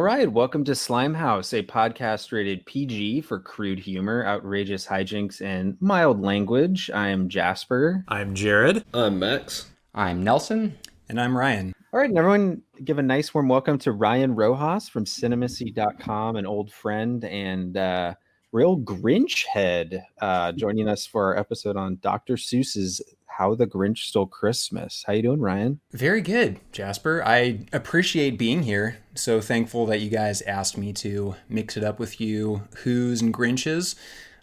right, welcome to Slimehouse, a podcast rated PG for crude humor, outrageous hijinks, and mild language. I am Jasper. I'm Jared. I'm Max. I'm Nelson. And I'm Ryan. All right, and everyone give a nice warm welcome to Ryan Rojas from Cinemacy.com, an old friend and real Grinch head, joining us for our episode on Dr. Seuss's How the Grinch Stole Christmas. How you doing, Ryan? Very good, Jasper. I appreciate being here. So thankful that you guys asked me to mix it up with you Who's and Grinches.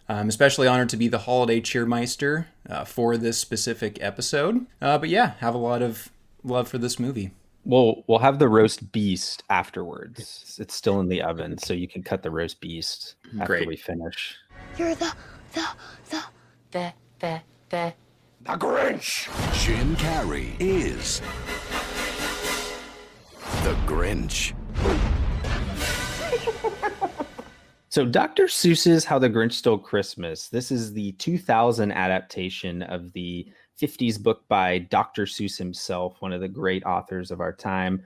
I'm especially honored to be the holiday cheermeister for this specific episode. But yeah, have a lot of love for this movie. We'll have the roast beast afterwards. It's still in the oven, so you can cut the roast beast after we finish. You're the Grinch. Jim Carrey is the Grinch. So Dr. Seuss's How the Grinch Stole Christmas. This is the 2000 adaptation of the 50s book by Dr. Seuss himself, one of the great authors of our time.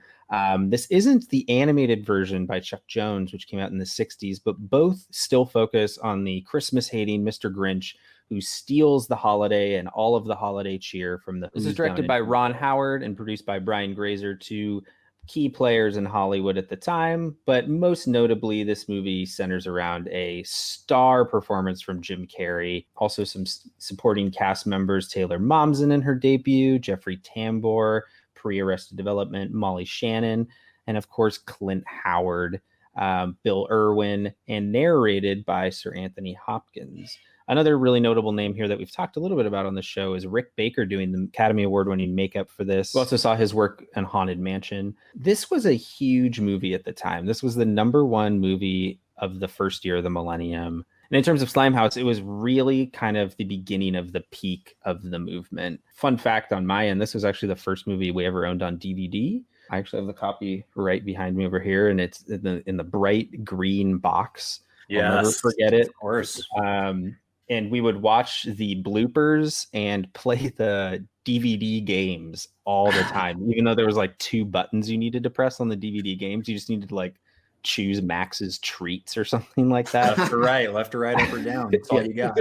This isn't the animated version by Chuck Jones, which came out in the 60s, but both still focus on the Christmas-hating Mr. Grinch who steals the holiday and all of the holiday cheer from the... This is directed by Ron Howard and produced by Brian Grazer, two key players in Hollywood at the time, but most notably, this movie centers around a star performance from Jim Carrey. Also some supporting cast members, Taylor Momsen in her debut, Jeffrey Tambor, pre-Arrested Development, Molly Shannon, and of course, Clint Howard, Bill Irwin, and narrated by Sir Anthony Hopkins. Another really notable name here that we've talked a little bit about on the show is Rick Baker doing the Academy Award-winning makeup for this. We also saw his work in Haunted Mansion. This was a huge movie at the time. This was the #1 movie of the first year of the millennium. And in terms of Slimehouse, it was really kind of the beginning of the peak of the movement. Fun fact on my end, this was actually the first movie we ever owned on DVD. I actually have the copy right behind me over here, and it's in the bright green box. Yes, I'll never forget it. Of course. And we would watch the bloopers and play the DVD games all the time. Even though there was like 2 buttons you needed to press on the DVD games, you just needed to like choose Max's Treats or something like that. Left or right, up or down. That's all you got.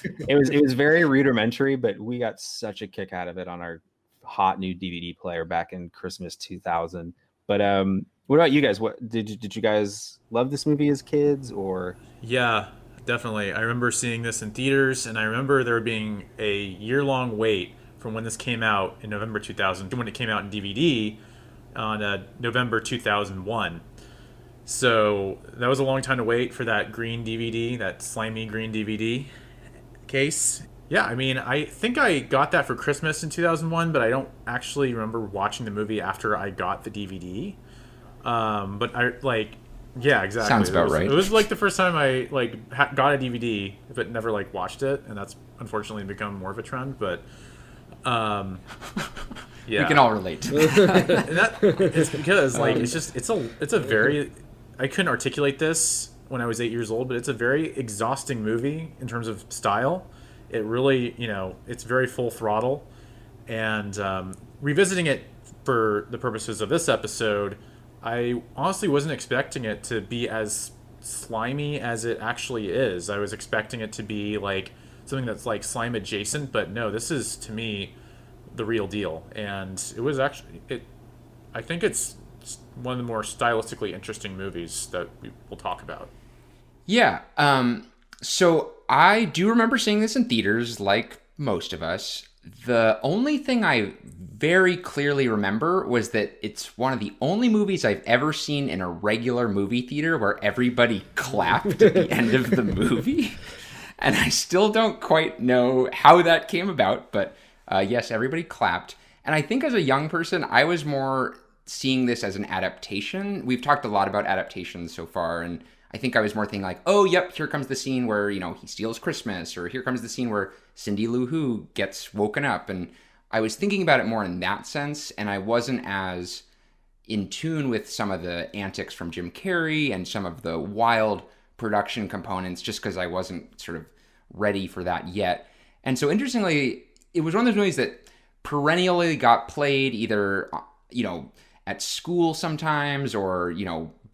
It was very rudimentary, but we got such a kick out of it on our hot new DVD player back in Christmas 2000. But what about you guys? What did you guys love this movie as kids or? Yeah, definitely. I remember seeing this in theaters, and I remember there being a year-long wait from when this came out in November 2000 to when it came out in DVD on November 2001. So that was a long time to wait for that green DVD, that slimy green DVD case. Yeah, I mean, I think I got that for Christmas in 2001, but I don't actually remember watching the movie after I got the DVD. But I yeah, exactly. Sounds about right. It was like the first time I got a DVD, but never watched it, and that's unfortunately become more of a trend. But yeah, we can all relate to that. And that it's because it's a very, I couldn't articulate this when I was 8 years old, but it's a very exhausting movie in terms of style. It really, it's very full throttle, and revisiting it for the purposes of this episode, I honestly wasn't expecting it to be as slimy as it actually is. I was expecting it to be like something that's like slime adjacent, but no, this is to me the real deal. And it was actually, I think it's one of the more stylistically interesting movies that we will talk about. Yeah. So I do remember seeing this in theaters like most of us. The only thing I very clearly remember was that it's one of the only movies I've ever seen in a regular movie theater where everybody clapped at the end of the movie. And I still don't quite know how that came about, but yes, everybody clapped. And I think as a young person, I was more seeing this as an adaptation. We've talked a lot about adaptations so far, and I think I was more thinking like, oh, yep, here comes the scene where, he steals Christmas, or here comes the scene where Cindy Lou Who gets woken up. And I was thinking about it more in that sense, and I wasn't as in tune with some of the antics from Jim Carrey and some of the wild production components just because I wasn't sort of ready for that yet. And so interestingly, it was one of those movies that perennially got played either, at school sometimes or,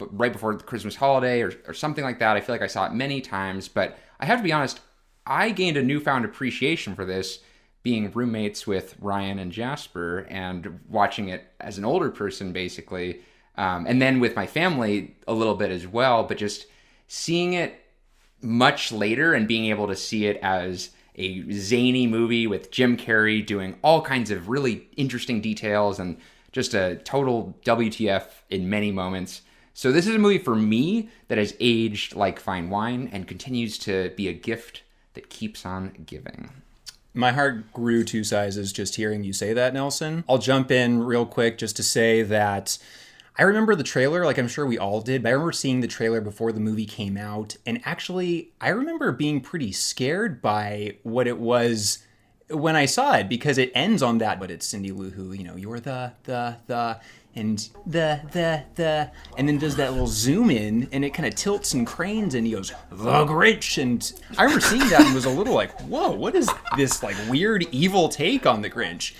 right before the Christmas holiday or something like that. I feel like I saw it many times, but I have to be honest, I gained a newfound appreciation for this being roommates with Ryan and Jasper and watching it as an older person, basically. And then with my family a little bit as well, but just seeing it much later and being able to see it as a zany movie with Jim Carrey doing all kinds of really interesting details and just a total WTF in many moments. So this is a movie for me that has aged like fine wine and continues to be a gift that keeps on giving. My heart grew 2 sizes just hearing you say that, Nelson. I'll jump in real quick just to say that I remember the trailer, like I'm sure we all did, but I remember seeing the trailer before the movie came out. And actually, I remember being pretty scared by what it was when I saw it, because it ends on that, but it's Cindy Lou Who, you're and and then does that little zoom in, and it kind of tilts and cranes, and he goes, the Grinch. And I remember seeing that and was a little like, whoa, what is this like weird evil take on the Grinch?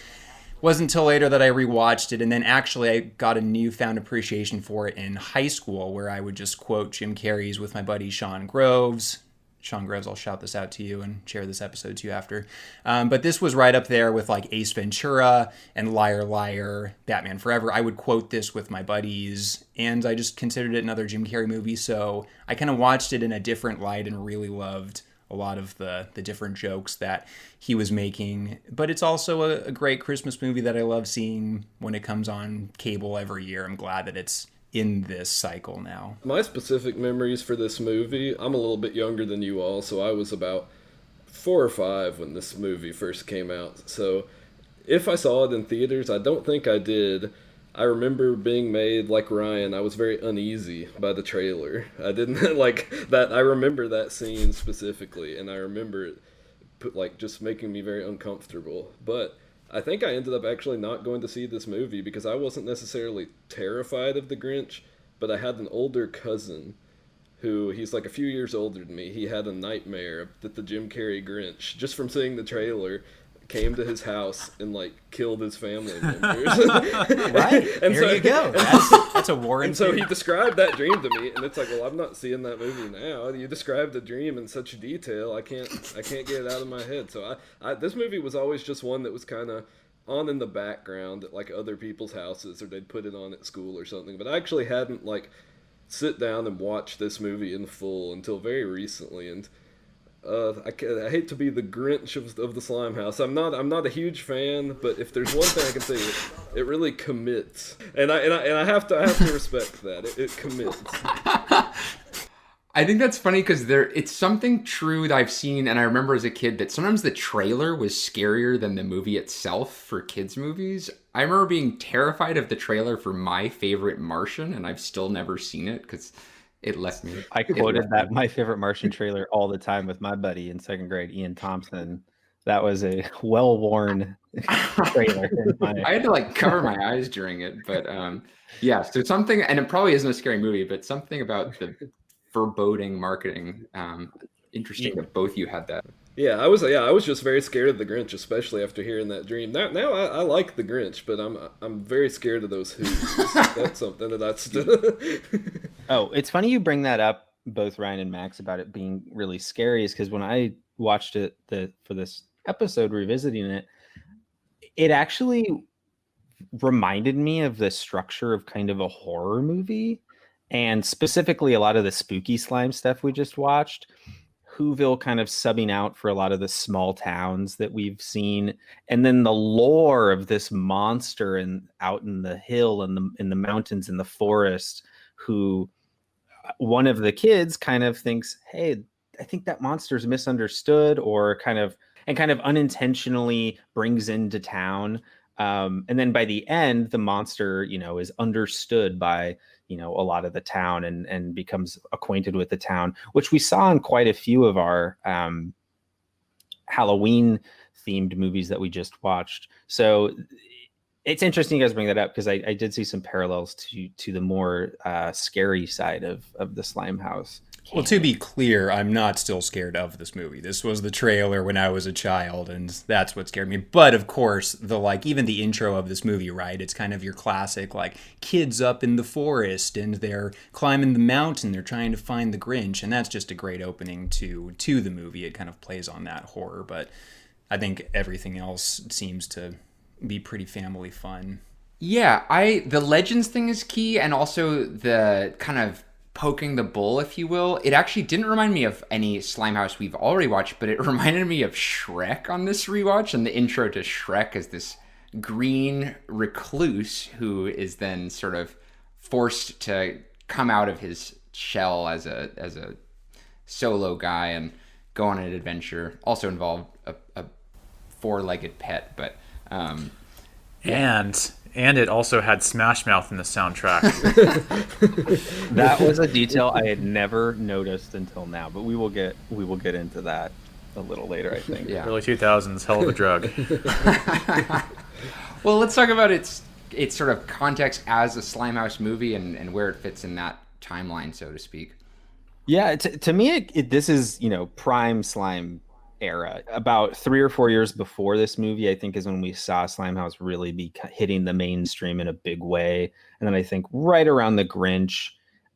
Wasn't until later that I rewatched it, and then actually I got a newfound appreciation for it in high school, where I would just quote Jim Carrey's with my buddy Sean Groves. Sean Groves, I'll shout this out to you and share this episode to you after. But this was right up there with like Ace Ventura and Liar Liar, Batman Forever. I would quote this with my buddies, and I just considered it another Jim Carrey movie, so I kind of watched it in a different light and really loved a lot of the different jokes that he was making. But it's also a great Christmas movie that I love seeing when it comes on cable every year. I'm glad that it's in this cycle now. My specific memories for this movie, I'm a little bit younger than you all, so I was about 4 or 5 when this movie first came out. So if I saw it in theaters, I don't think I did. I remember being made, like Ryan, I was very uneasy by the trailer. I didn't like that. I remember that scene specifically, and I remember it just making me very uncomfortable. But I think I ended up actually not going to see this movie because I wasn't necessarily terrified of the Grinch, but I had an older cousin who, he's like a few years older than me. He had a nightmare that the Jim Carrey Grinch, just from seeing the trailer, came to his house and like killed his family members. Right, and there you go. That's a warrant. And so he described that dream to me, and it's like, well, I'm not seeing that movie now. You described the dream in such detail, I can't get it out of my head. So I this movie was always just one that was kind of on in the background at like other people's houses, or they'd put it on at school or something. But I actually hadn't like sit down and watched this movie in full until very recently. And I hate to be the Grinch of the Slimehouse. I'm not a huge fan, but if there's one thing I can say, it really commits, and I have to respect that it commits. I think that's funny because it's something true that I've seen, and I remember as a kid that sometimes the trailer was scarier than the movie itself for kids' movies. I remember being terrified of the trailer for my favorite Martian, and I've still never seen it because it left me. I quoted that My Favorite Martian trailer all the time with my buddy in 2nd grade, Ian Thompson. That was a well-worn trailer. I had to like cover my eyes during it, but yeah. So something, and it probably isn't a scary movie, but something about the foreboding marketing. Interesting that both you had that. Yeah, I was just very scared of the Grinch, especially after hearing that dream. Now I like the Grinch, but I'm very scared of those Who's. That's something that's. Oh, it's funny you bring that up, both Ryan and Max, about it being really scary. Is because when I watched it for this episode, revisiting it, it actually reminded me of the structure of kind of a horror movie, and specifically a lot of the spooky slime stuff we just watched. Whoville kind of subbing out for a lot of the small towns that we've seen, and then the lore of this monster and out in the hill and in the mountains in the forest, who one of the kids kind of thinks, hey, I think that monster's misunderstood, or kind of unintentionally brings into town. And then by the end, the monster, is understood by, a lot of the town and becomes acquainted with the town, which we saw in quite a few of our Halloween themed movies that we just watched. So it's interesting you guys bring that up, because I did see some parallels to the more scary side of the Slimehouse. Well, to be clear, I'm not still scared of this movie. This was the trailer when I was a child, and that's what scared me. But of course, even the intro of this movie, right? It's kind of your classic, like, kids up in the forest, and they're climbing the mountain, they're trying to find the Grinch, and that's just a great opening to the movie. It kind of plays on that horror, but I think everything else seems to be pretty family fun. Yeah, the Legends thing is key, and also the kind of poking the bull, if you will. It actually didn't remind me of any Slimehouse we've already watched, but it reminded me of Shrek on this rewatch. And the intro to Shrek is this green recluse who is then sort of forced to come out of his shell as a solo guy and go on an adventure. Also involved a four-legged pet, but and it also had Smash Mouth in the soundtrack. That was a detail I had never noticed until now, but we will get into that a little later, I think. Yeah. Early 2000s, hell of a drug. Well, let's talk about its sort of context as a Slimehouse movie and where it fits in that timeline, so to speak. Yeah, to me, this is, prime slime era. About 3 or 4 years before this movie, I think, is when we saw Slimehouse really be hitting the mainstream in a big way. And then I think right around the Grinch,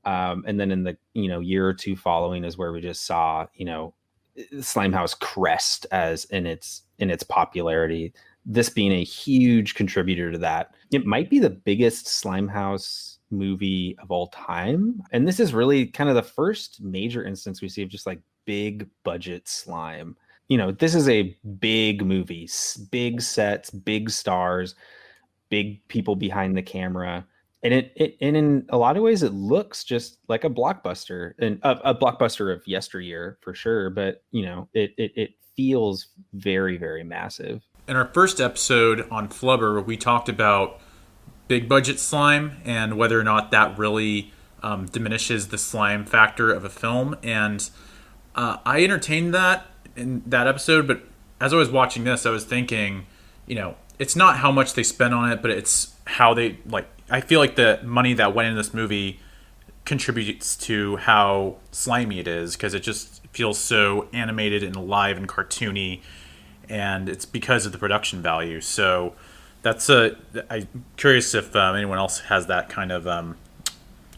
and then in the year or two following is where we just saw Slimehouse crest as in its popularity. This being a huge contributor to that. It might be the biggest Slimehouse movie of all time, and this is really kind of the first major instance we see of just like big budget slime. This is a big movie, big sets, big stars, big people behind the camera. And it in a lot of ways, it looks just like a blockbuster, and a blockbuster of yesteryear for sure. But, it feels very, very massive. In our first episode on Flubber, we talked about big budget slime and whether or not that really diminishes the slime factor of a film. And I entertained that in that episode, but as I was watching this, I was thinking, it's not how much they spent on it, but it's how they, I feel like the money that went into this movie contributes to how slimy it is, because it just feels so animated and alive and cartoony, and it's because of the production value. So I'm curious if anyone else has that kind of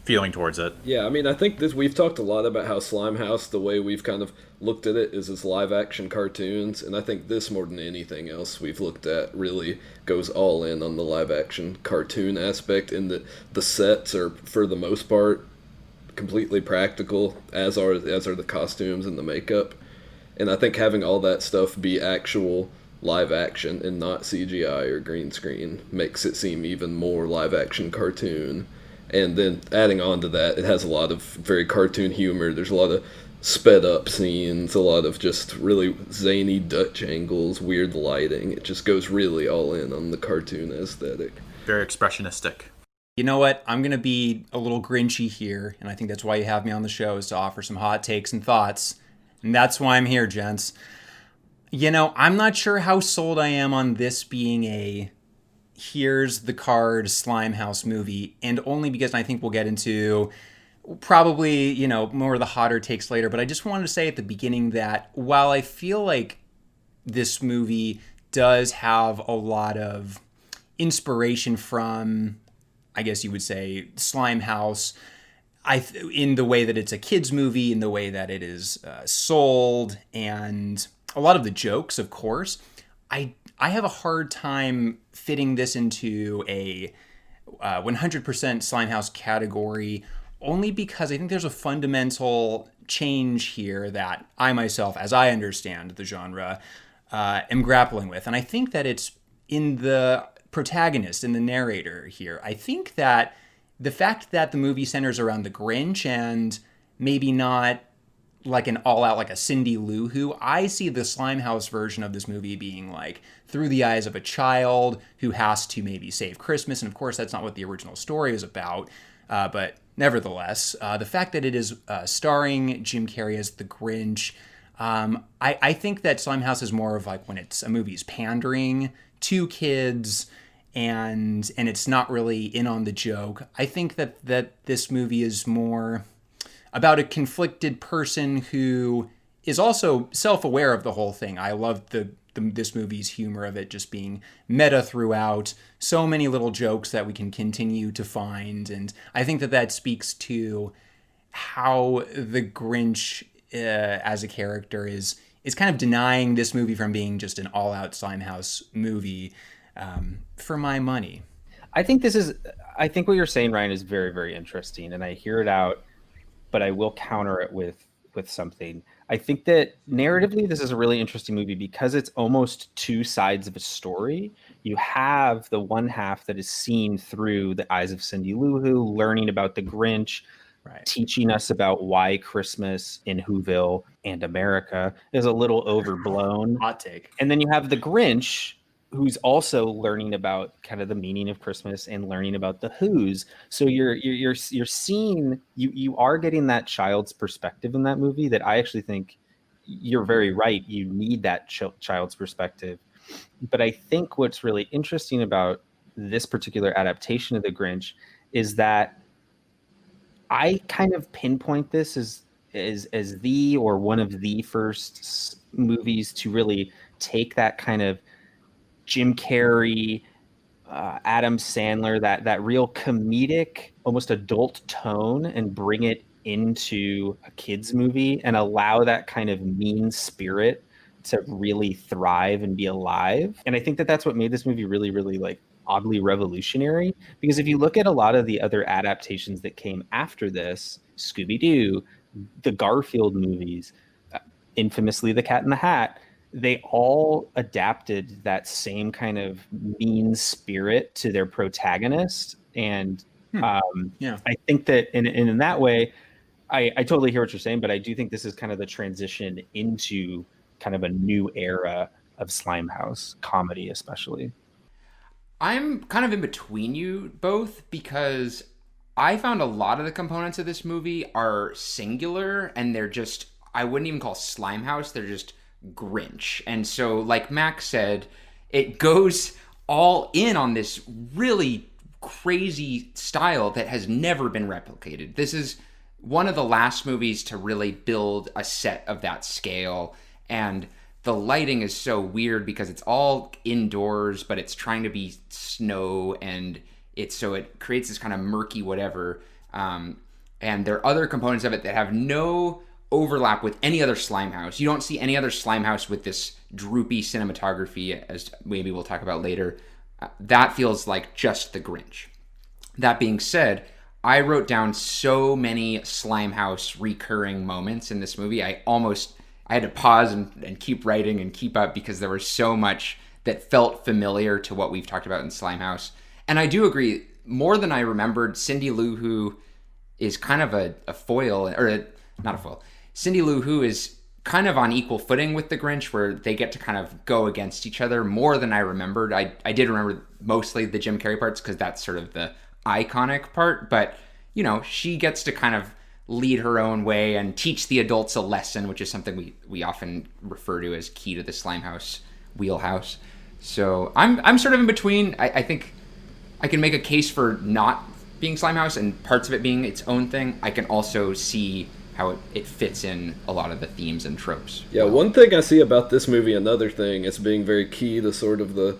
feeling towards it. Yeah, I mean, I think we've talked a lot about how Slimehouse, the way we've kind of looked at it, is as live-action cartoons, and I think this, more than anything else we've looked at, really goes all in on the live-action cartoon aspect, in that the sets are, for the most part, completely practical, as are the costumes and the makeup. And I think having all that stuff be actual live action and not CGI or green screen makes it seem even more live action cartoon. And then adding on to that, it has a lot of very cartoon humor. There's a lot of sped up scenes, a lot of just really zany Dutch angles, weird lighting. It just goes really all in on the cartoon aesthetic. Very expressionistic. You know what? I'm going to be a little Grinchy here, and I think that's why you have me on the show, is to offer some hot takes and thoughts. And that's why I'm here, gents. I'm not sure how sold I am on this being a here's the card Slimehouse movie, and only because I think we'll get into probably, more of the hotter takes later. But I just wanted to say at the beginning that while I feel like this movie does have a lot of inspiration from, I guess you would say, Slimehouse, in the way that it's a kid's movie, in the way that it is sold, and a lot of the jokes, of course, I have a hard time fitting this into a 100% Slimehouse category, only because I think there's a fundamental change here that I myself, as I understand the genre, am grappling with. And I think that it's in the protagonist, in the narrator here. I think that the fact that the movie centers around the Grinch and maybe not like an all-out, like a Cindy Lou Who, I see the Slimehouse version of this movie being like through the eyes of a child who has to maybe save Christmas. And of course, that's not what the original story is about. But nevertheless, the fact that it is starring Jim Carrey as the Grinch, I think that Slimehouse is more of like when a movie's pandering to kids and it's not really in on the joke. I think that this movie is more about a conflicted person who is also self-aware of the whole thing. I love this movie's humor of it just being meta throughout. So many little jokes that we can continue to find, and I think that speaks to how the Grinch as a character is kind of denying this movie from being just an all-out Slimehouse movie for my money. I think what you're saying, Ryan, is very, very interesting, and I hear it out, but I will counter it with something. I think that narratively, this is a really interesting movie because it's almost two sides of a story. You have the one half that is seen through the eyes of Cindy Lou Who, learning about the Grinch, Right. teaching us about why Christmas in Whoville and America is a little overblown. Hot take. And then you have the Grinch, who's also learning about kind of the meaning of Christmas and learning about the Who's. So you're seeing, you are getting that child's perspective in that movie that I actually think you're very right. You need that child's perspective. But I think what's really interesting about this particular adaptation of the Grinch is that I kind of pinpoint this as the or one of the first movies to really take that kind of Jim Carrey, Adam Sandler, that real comedic, almost adult tone, and bring it into a kids movie and allow that kind of mean spirit to really thrive and be alive. And I think that that's what made this movie really, really like oddly revolutionary, because if you look at a lot of the other adaptations that came after this, Scooby-Doo, the Garfield movies, infamously The Cat in the Hat, they all adapted that same kind of mean spirit to their protagonist. And I think that in that way, I totally hear what you're saying, but I do think this is kind of the transition into kind of a new era of Slimehouse comedy, especially. I'm kind of in between you both because I found a lot of the components of this movie are singular and they're just, I wouldn't even call Slimehouse, they're just Grinch. And so, like Max said, it goes all in on this really crazy style that has never been replicated. This is one of the last movies to really build a set of that scale, and the lighting is so weird because it's all indoors, but it's trying to be snow, and so it creates this kind of murky whatever. And there are other components of it that have no overlap with any other Slimehouse. You don't see any other Slimehouse with this droopy cinematography, as maybe we'll talk about later. That feels like just the Grinch. That being said, I wrote down so many Slimehouse recurring moments in this movie. I had to pause and keep writing and keep up because there was so much that felt familiar to what we've talked about in Slimehouse. And I do agree, more than I remembered, Cindy Lou Who is kind of a foil, or not a foil. Cindy Lou Who is kind of on equal footing with the Grinch, where they get to kind of go against each other more than I remembered. I did remember mostly the Jim Carrey parts because that's sort of the iconic part, but you know, she gets to kind of lead her own way and teach the adults a lesson, which is something we often refer to as key to the Slimehouse wheelhouse. So I'm sort of in between. I think I can make a case for not being Slimehouse and parts of it being its own thing. I can also see how it fits in a lot of the themes and tropes. Yeah, one thing I see about this movie, another thing, it's being very key to sort of the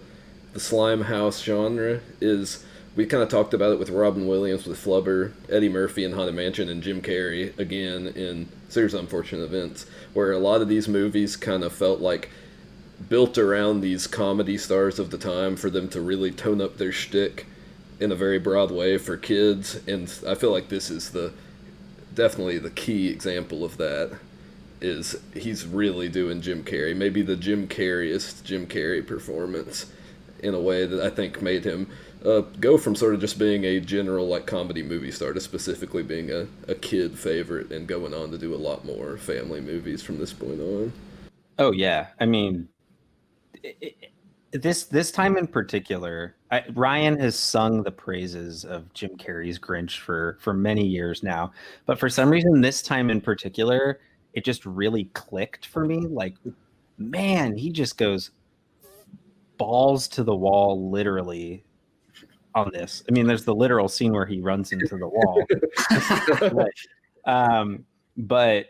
Slimehouse genre, is we kind of talked about it with Robin Williams, with Flubber, Eddie Murphy in Haunted Mansion, and Jim Carrey, again, in Series of Unfortunate Events, where a lot of these movies kind of felt like built around these comedy stars of the time for them to really tone up their shtick in a very broad way for kids. And I feel like this is definitely the key example of that, is he's really doing Jim Carrey, maybe the Jim Carreyest Jim Carrey performance, in a way that I think made him go from sort of just being a general like comedy movie star to specifically being a kid favorite, and going on to do a lot more family movies from this point on. Oh yeah, I mean, this time in particular, Ryan has sung the praises of Jim Carrey's Grinch for many years now, but for some reason this time in particular, it just really clicked for me. Like, man, he just goes balls to the wall, literally, on this. I mean, there's the literal scene where he runs into the wall. But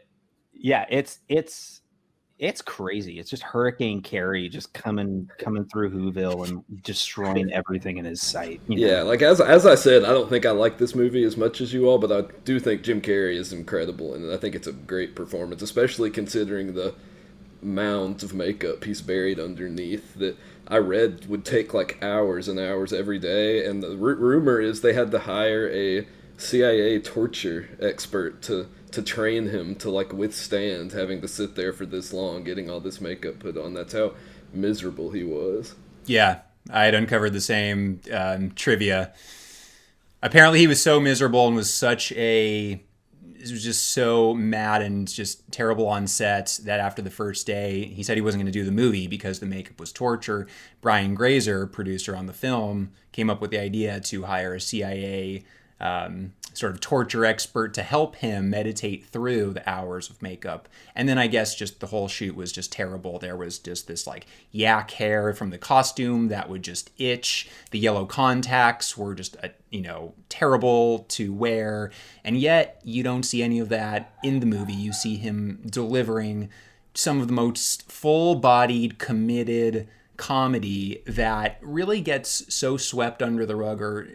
yeah, it's crazy. It's just Hurricane Carrie just coming through Whoville and destroying everything in his sight. Yeah, like as I said, I don't think I like this movie as much as you all, but I do think Jim Carrey is incredible, and I think it's a great performance, especially considering the mounds of makeup he's buried underneath that I read would take like hours and hours every day. And the rumor is they had to hire a CIA torture expert to train him to like withstand having to sit there for this long getting all this makeup put on. That's how miserable he was. Yeah, I had uncovered the same trivia. Apparently he was so miserable and was just so mad and just terrible on set that after the first day, he said he wasn't going to do the movie because the makeup was torture. Brian Grazer, producer on the film, came up with the idea to hire a CIA sort of torture expert to help him meditate through the hours of makeup. And then I guess just the whole shoot was just terrible. There was just this like yak hair from the costume that would just itch. The yellow contacts were just, terrible to wear. And yet you don't see any of that in the movie. You see him delivering some of the most full-bodied, committed comedy that really gets so swept under the rug or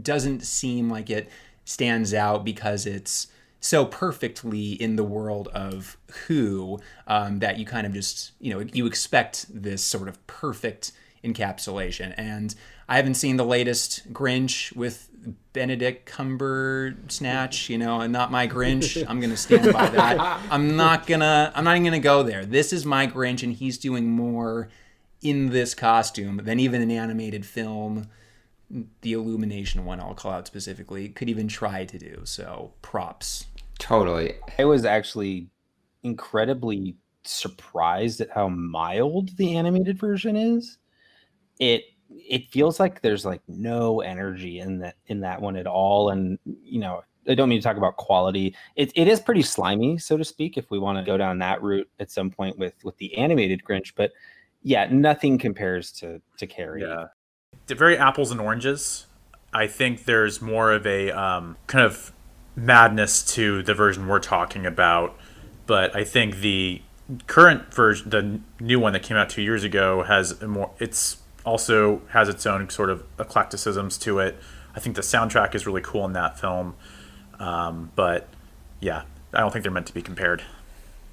doesn't seem like it stands out because it's so perfectly in the world of Who that you kind of just, you expect this sort of perfect encapsulation. And I haven't seen the latest Grinch with Benedict Cumbersnatch, and not my Grinch. I'm going to stand by that. I'm not even going to go there. This is my Grinch, and he's doing more in this costume than even an animated film, the Illumination one I'll call out specifically, could even try to do. So props. Totally. I was actually incredibly surprised at how mild the animated version is. It feels like there's like no energy in that one at all. And I don't mean to talk about quality. It is pretty slimy, so to speak, if we want to go down that route at some point with the animated Grinch. But yeah, nothing compares to Carrie. Yeah. They're very apples and oranges. I think there's more of a kind of madness to the version we're talking about, but I think the current version, the new one that came out 2 years ago, also has its own sort of eclecticisms to it. I think the soundtrack is really cool in that film, but yeah, I don't think they're meant to be compared.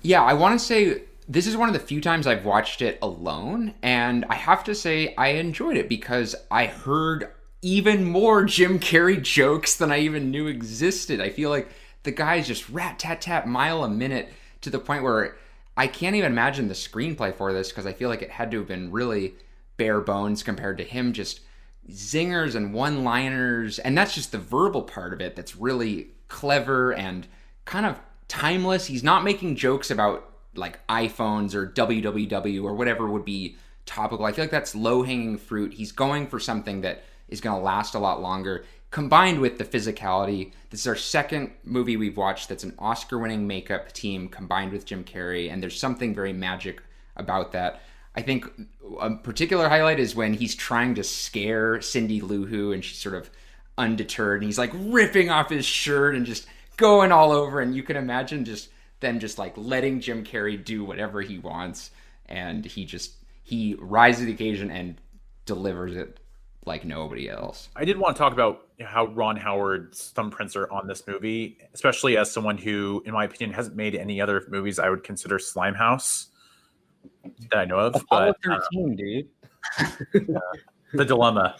Yeah, I want to say this is one of the few times I've watched it alone, and I have to say I enjoyed it because I heard even more Jim Carrey jokes than I even knew existed. I feel like the guy's just rat-tat-tat mile a minute to the point where I can't even imagine the screenplay for this because I feel like it had to have been really bare bones compared to him just zingers and one-liners, and that's just the verbal part of it that's really clever and kind of timeless. He's not making jokes about like iPhones or WWW or whatever would be topical. I feel like that's low-hanging fruit. He's going for something that is going to last a lot longer, combined with the physicality. This is our second movie we've watched that's an Oscar-winning makeup team combined with Jim Carrey, and there's something very magic about that. I think a particular highlight is when he's trying to scare Cindy Lou Who, and she's sort of undeterred, and he's like ripping off his shirt and just going all over, and you can imagine just them just like letting Jim Carrey do whatever he wants, and he rises to the occasion and delivers it like nobody else. I did want to talk about how Ron Howard's thumbprints are on this movie, especially as someone who, in my opinion, hasn't made any other movies I would consider Slimehouse that I know of. Apollo But 13, dude. the dilemma.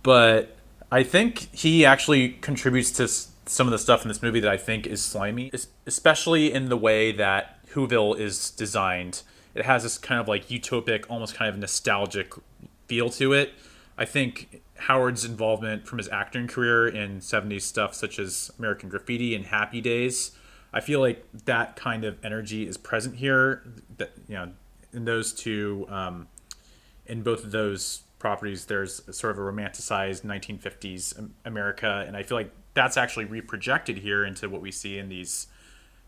But I think he actually contributes to some of the stuff in this movie that I think is slimy, especially in the way that Whoville is designed. It has this kind of like utopic, almost kind of nostalgic feel to it. I think Howard's involvement from his acting career in 70s stuff such as American Graffiti and Happy Days, I feel like that kind of energy is present here. That, in those two, in both of those properties, there's sort of a romanticized 1950s America, and I feel like that's actually reprojected here into what we see in these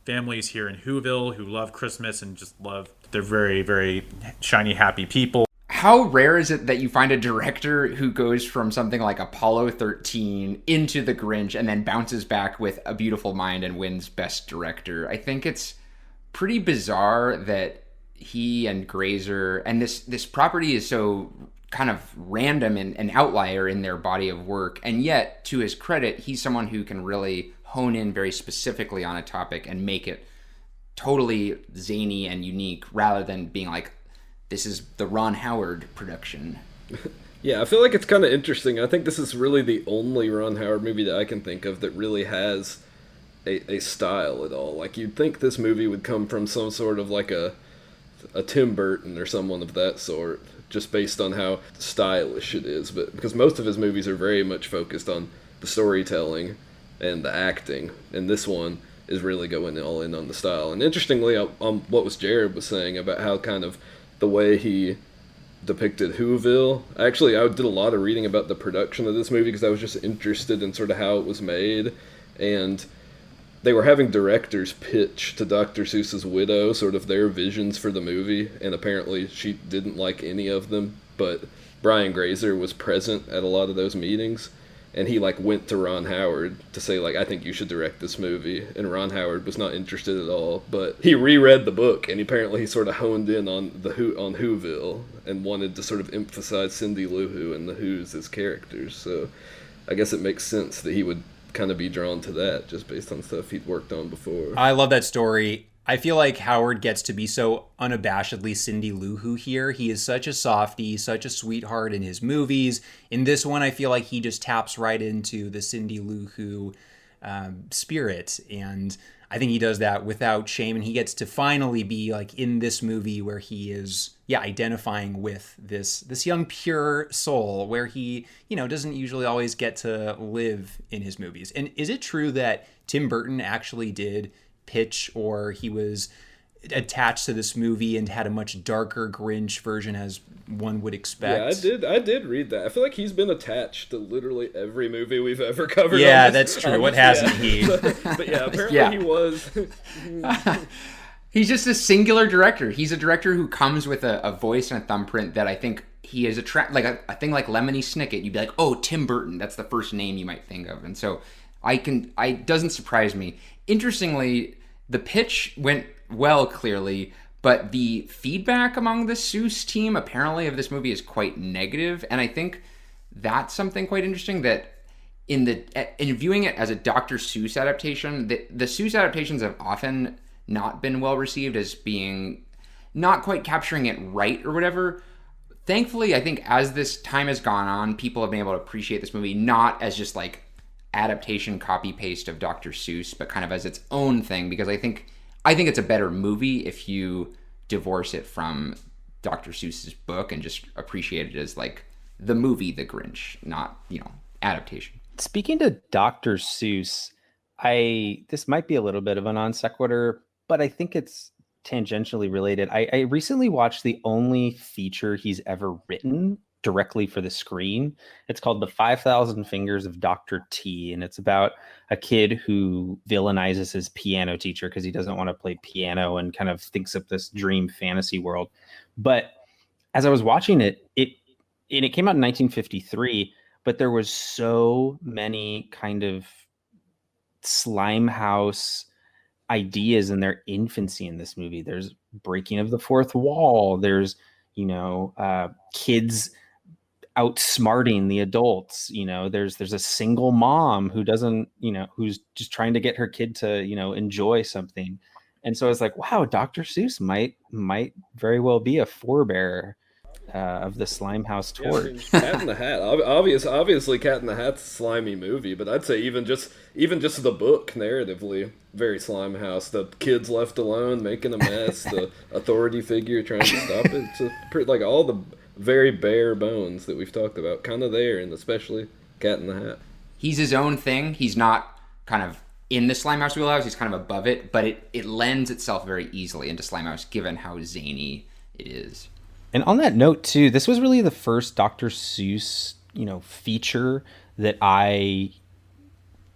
families here in Whoville who love Christmas and just love, they're very, very shiny, happy people. how rare is it that you find a director who goes from something like Apollo 13 into The Grinch and then bounces back with A Beautiful Mind and wins Best Director? I think it's pretty bizarre that he and Grazer, and this property is so kind of random and an outlier in their body of work, and yet, to his credit, he's someone who can really hone in very specifically on a topic and make it totally zany and unique, rather than being like, this is the Ron Howard production. Yeah, I feel like it's kind of interesting. I think this is really the only Ron Howard movie that I can think of that really has a style at all. Like, you'd think this movie would come from some sort of like a Tim Burton or someone of that sort, just based on how stylish it is. But because most of his movies are very much focused on the storytelling and the acting, and this one is really going all in on the style. And interestingly, on what was Jared was saying about how kind of the way he depicted Whoville. Actually, I did a lot of reading about the production of this movie because I was just interested in sort of how it was made. And they were having directors pitch to Dr. Seuss's widow sort of their visions for the movie, and apparently she didn't like any of them. But Brian Grazer was present at a lot of those meetings, and he like went to Ron Howard to say like, I think you should direct this movie, and Ron Howard was not interested at all. But he reread the book, and apparently he sort of honed in on on Whoville and wanted to sort of emphasize Cindy Lou Who and the Who's as characters. So I guess it makes sense that he would kind of be drawn to that just based on stuff he'd worked on before. I love that story. I feel like Howard gets to be so unabashedly Cindy Lou Who here. He is such a softie, such a sweetheart in his movies. In this one, I feel like he just taps right into the Cindy Lou Who spirit, and I think he does that without shame. And he gets to finally be like in this movie where he is, identifying with this young pure soul, where he, doesn't usually always get to live in his movies. And is it true that Tim Burton actually did pitch, or he was attached to this movie and had a much darker Grinch version, as one would expect? Yeah, I did read that. I feel like he's been attached to literally every movie we've ever covered. Yeah, that's true. What hasn't he? But yeah, apparently he was. He's just a singular director. He's a director who comes with a voice and a thumbprint that I think he is like a thing like Lemony Snicket. You'd be like, oh, Tim Burton. That's the first name you might think of. And so it doesn't surprise me. Interestingly, the pitch went well, clearly, but the feedback among the Seuss team apparently of this movie is quite negative. And I think that's something quite interesting, that in viewing it as a Dr. Seuss adaptation, the Seuss adaptations have often not been well received as being not quite capturing it right or whatever. Thankfully, I think as this time has gone on, people have been able to appreciate this movie not as just like adaptation copy paste of Dr. Seuss, but kind of as its own thing, because I think it's a better movie if you divorce it from Dr. Seuss's book and just appreciate it as like the movie The Grinch, not, adaptation. Speaking to Dr. Seuss, this might be a little bit of a non sequitur, but I think it's tangentially related. I recently watched the only feature he's ever written directly for the screen. It's called The 5,000 Fingers of Dr. T, and it's about a kid who villainizes his piano teacher because he doesn't want to play piano and kind of thinks up this dream fantasy world. But as I was watching it, it came out in 1953, but there was so many kind of Slimehouse ideas in their infancy in this movie. There's breaking of the fourth wall. There's, kids outsmarting the adults. There's a single mom who doesn't, who's just trying to get her kid to, enjoy something. And so I was like, wow, Dr. Seuss might very well be a forebearer of the Slimehouse torch. Yeah, Cat in the Hat. Obviously, Cat in the Hat's a slimy movie, but I'd say even just the book narratively, very Slimehouse. The kids left alone, making a mess. The authority figure trying to stop it. It's like all the very bare bones that we've talked about, kind of there, and especially Cat in the Hat. He's his own thing. He's not kind of in the Slimehouse wheelhouse. He's kind of above it, but it lends itself very easily into Slimehouse, given how zany it is. And on that note, too, this was really the first Dr. Seuss, feature that I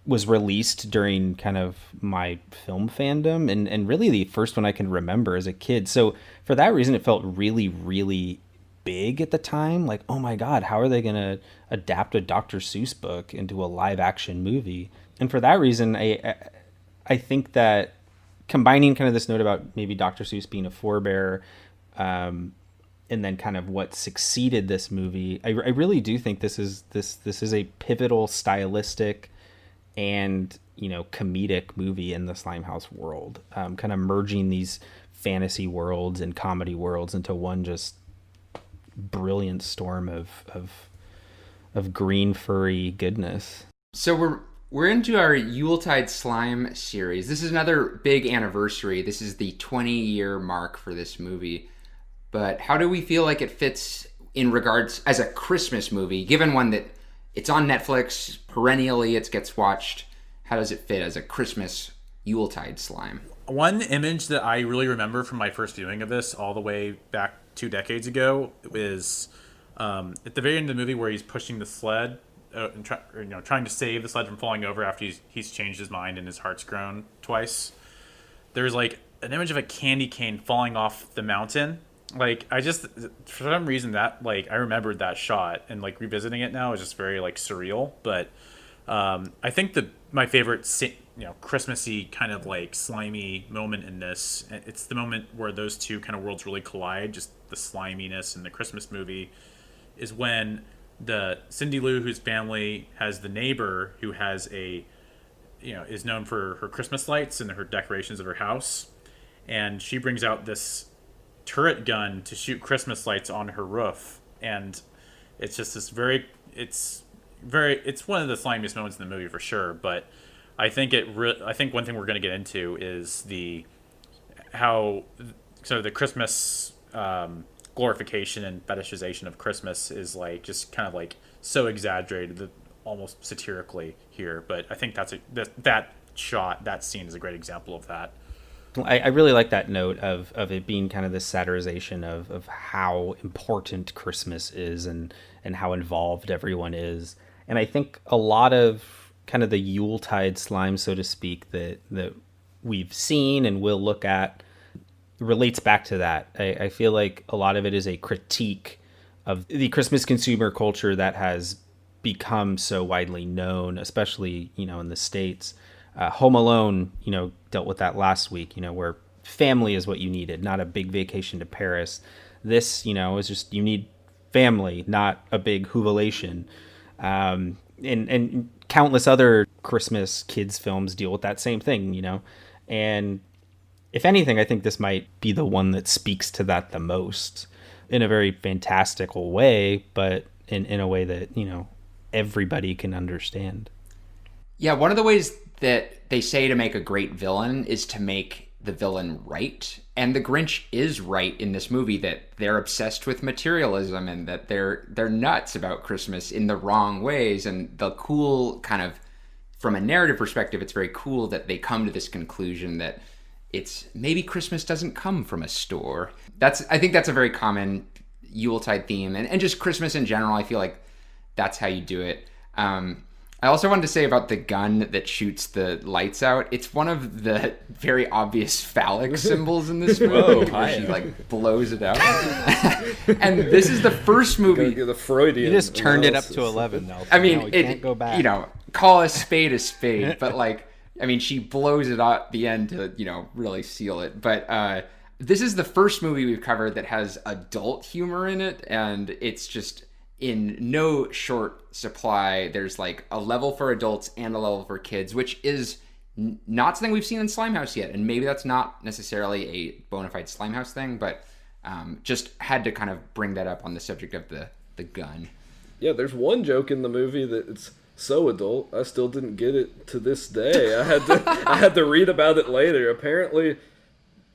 was released during kind of my film fandom, and really the first one I can remember as a kid. So for that reason, it felt really, really big at the time. Like, oh my God, how are they going to adapt a Dr. Seuss book into a live action movie? And for that reason, I think that combining kind of this note about maybe Dr. Seuss being a forebearer, and then kind of what succeeded this movie, I really do think this is a pivotal stylistic and comedic movie in the Slimehouse world, kind of merging these fantasy worlds and comedy worlds into one just brilliant storm of green furry goodness. So we're into our Yuletide Slime series. This is another big anniversary. This is the 20-year mark for this movie. But how do we feel like it fits in regards as a Christmas movie, given one that it's on Netflix perennially, it gets watched? How does it fit as a Christmas Yuletide slime? One image that I really remember from my first viewing of this all the way back 2 decades ago is at the very end of the movie where he's pushing the sled and trying to save the sled from falling over after he's changed his mind and his heart's grown twice. There's like an image of a candy cane falling off the mountain. Like, I just, for some reason, that, like, I remembered that shot, and, like, revisiting it now is just very, like, surreal. But I think my favorite, Christmassy kind of, like, slimy moment in this, it's the moment where those two kind of worlds really collide, just the sliminess in the Christmas movie, is when the Cindy Lou, whose family has the neighbor who has is known for her Christmas lights and her decorations of her house, and she brings out this turret gun to shoot Christmas lights on her roof, and it's just this it's one of the slimiest moments in the movie for sure. But I think I think one thing we're going to get into is the Christmas glorification and fetishization of Christmas is like just kind of like so exaggerated, almost satirically here. But I think that scene is a great example of that. I really like that note of it being kind of this satirization of how important Christmas is and how involved everyone is. And I think a lot of kind of the Yuletide slime, so to speak, that we've seen and will look at relates back to that. I feel like a lot of it is a critique of the Christmas consumer culture that has become so widely known, especially, in the States. Home Alone, dealt with that last week, where family is what you needed, not a big vacation to Paris. This, is just, you need family, not a big jubilation. And countless other Christmas kids films deal with that same thing, And if anything, I think this might be the one that speaks to that the most in a very fantastical way, but in a way that, everybody can understand. Yeah, one of the ways that they say to make a great villain is to make the villain right. And the Grinch is right in this movie, that they're obsessed with materialism and that they're nuts about Christmas in the wrong ways. And the cool kind of, from a narrative perspective, it's very cool that they come to this conclusion that it's maybe Christmas doesn't come from a store. I think that's a very common Yuletide theme, and just Christmas in general. I feel like that's how you do it. I also wanted to say about the gun that shoots the lights out. It's one of the very obvious phallic symbols in this movie. Where she like blows it out. And this is the first movie. The Freudian. You just turned analysis. it up to 11, though. I mean, it can't go back. Call a spade, but like, I mean, she blows it out at the end to, really seal it. But this is the first movie we've covered that has adult humor in it, and it's just in no short supply. There's like a level for adults and a level for kids, which is not something we've seen in Slimehouse yet. And maybe that's not necessarily a bona fide Slimehouse thing, but just had to kind of bring that up on the subject of the gun. Yeah, there's one joke in the movie that it's so adult, I still didn't get it to this day. I had to read about it later. Apparently,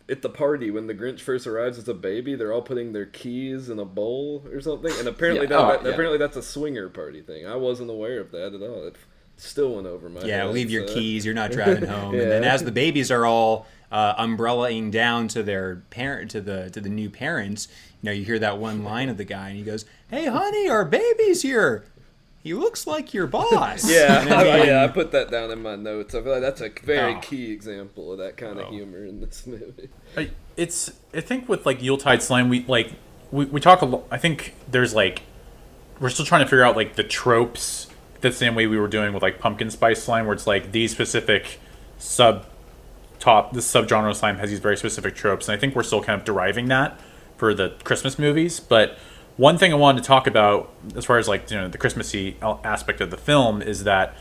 at the party when the Grinch first arrives as a baby, they're all putting their keys in a bowl or something, and apparently apparently that's a swinger party thing. I wasn't aware of that at all. It still went over my head. Yeah, leave your keys. You're not driving home. And then as the babies are all umbrellaing down to their parent, to the new parents, you hear that one line of the guy, and he goes, "Hey, honey, our baby's here. He looks like your boss." I put that down in my notes. I feel like that's a very key example of that kind of humor in this movie. I think with like Yuletide slime, we like we talk a lot. I think there's like we're still trying to figure out like the tropes the same way we were doing with like pumpkin spice slime, where it's like these specific this subgenre of slime has these very specific tropes, and I think we're still kind of deriving that for the Christmas movies. But one thing I wanted to talk about as far as like the Christmassy aspect of the film is that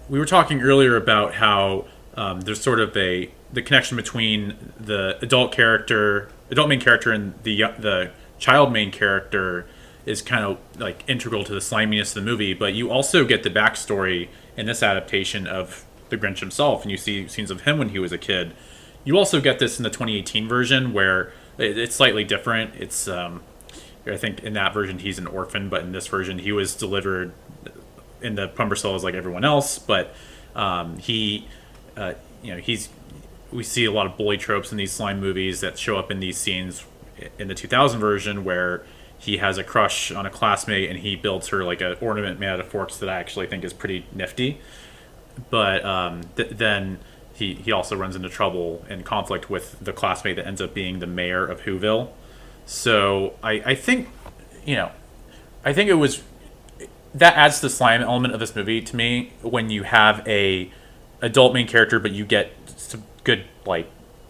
we were talking earlier about how there's sort of the connection between the adult main character, and the child main character is kind of like integral to the sliminess of the movie. But you also get the backstory in this adaptation of the Grinch himself, and you see scenes of him when he was a kid. You also get this in the 2018 version where it's slightly different. It's I think in that version he's an orphan, but in this version he was delivered in the Pumpercell as like everyone else. But we see a lot of bully tropes in these slime movies that show up in these scenes in the 2000 version where he has a crush on a classmate and he builds her like an ornament made out of forks that I actually think is pretty nifty. But then he also runs into trouble and conflict with the classmate that ends up being the mayor of Whoville. So I think it was that adds to the slime element of this movie to me when you have a adult main character, but you get some good like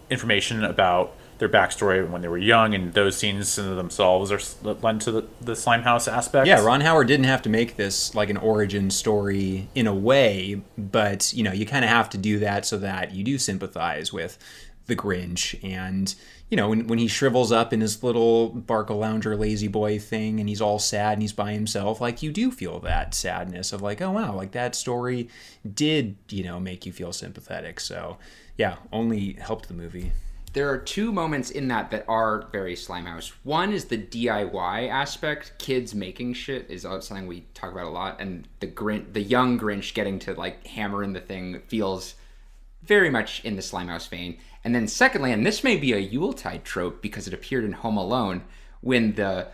information about their backstory when they were young, and those scenes in themselves are lend to the Slimehouse aspect. Yeah, Ron Howard didn't have to make this like an origin story in a way, but you kind of have to do that so that you do sympathize with the Grinch. And when he shrivels up in his little Barcalounger lazy boy thing and he's all sad and he's by himself, like you do feel that sadness of like, oh wow, like that story did make you feel sympathetic. So yeah, only helped the movie. There are two moments in that are very Slimehouse. One is the DIY aspect. Kids making shit is something we talk about a lot, and the young Grinch getting to like hammer in the thing feels very much in the Slimehouse vein. And then secondly, and this may be a Yuletide trope because it appeared in Home Alone, when the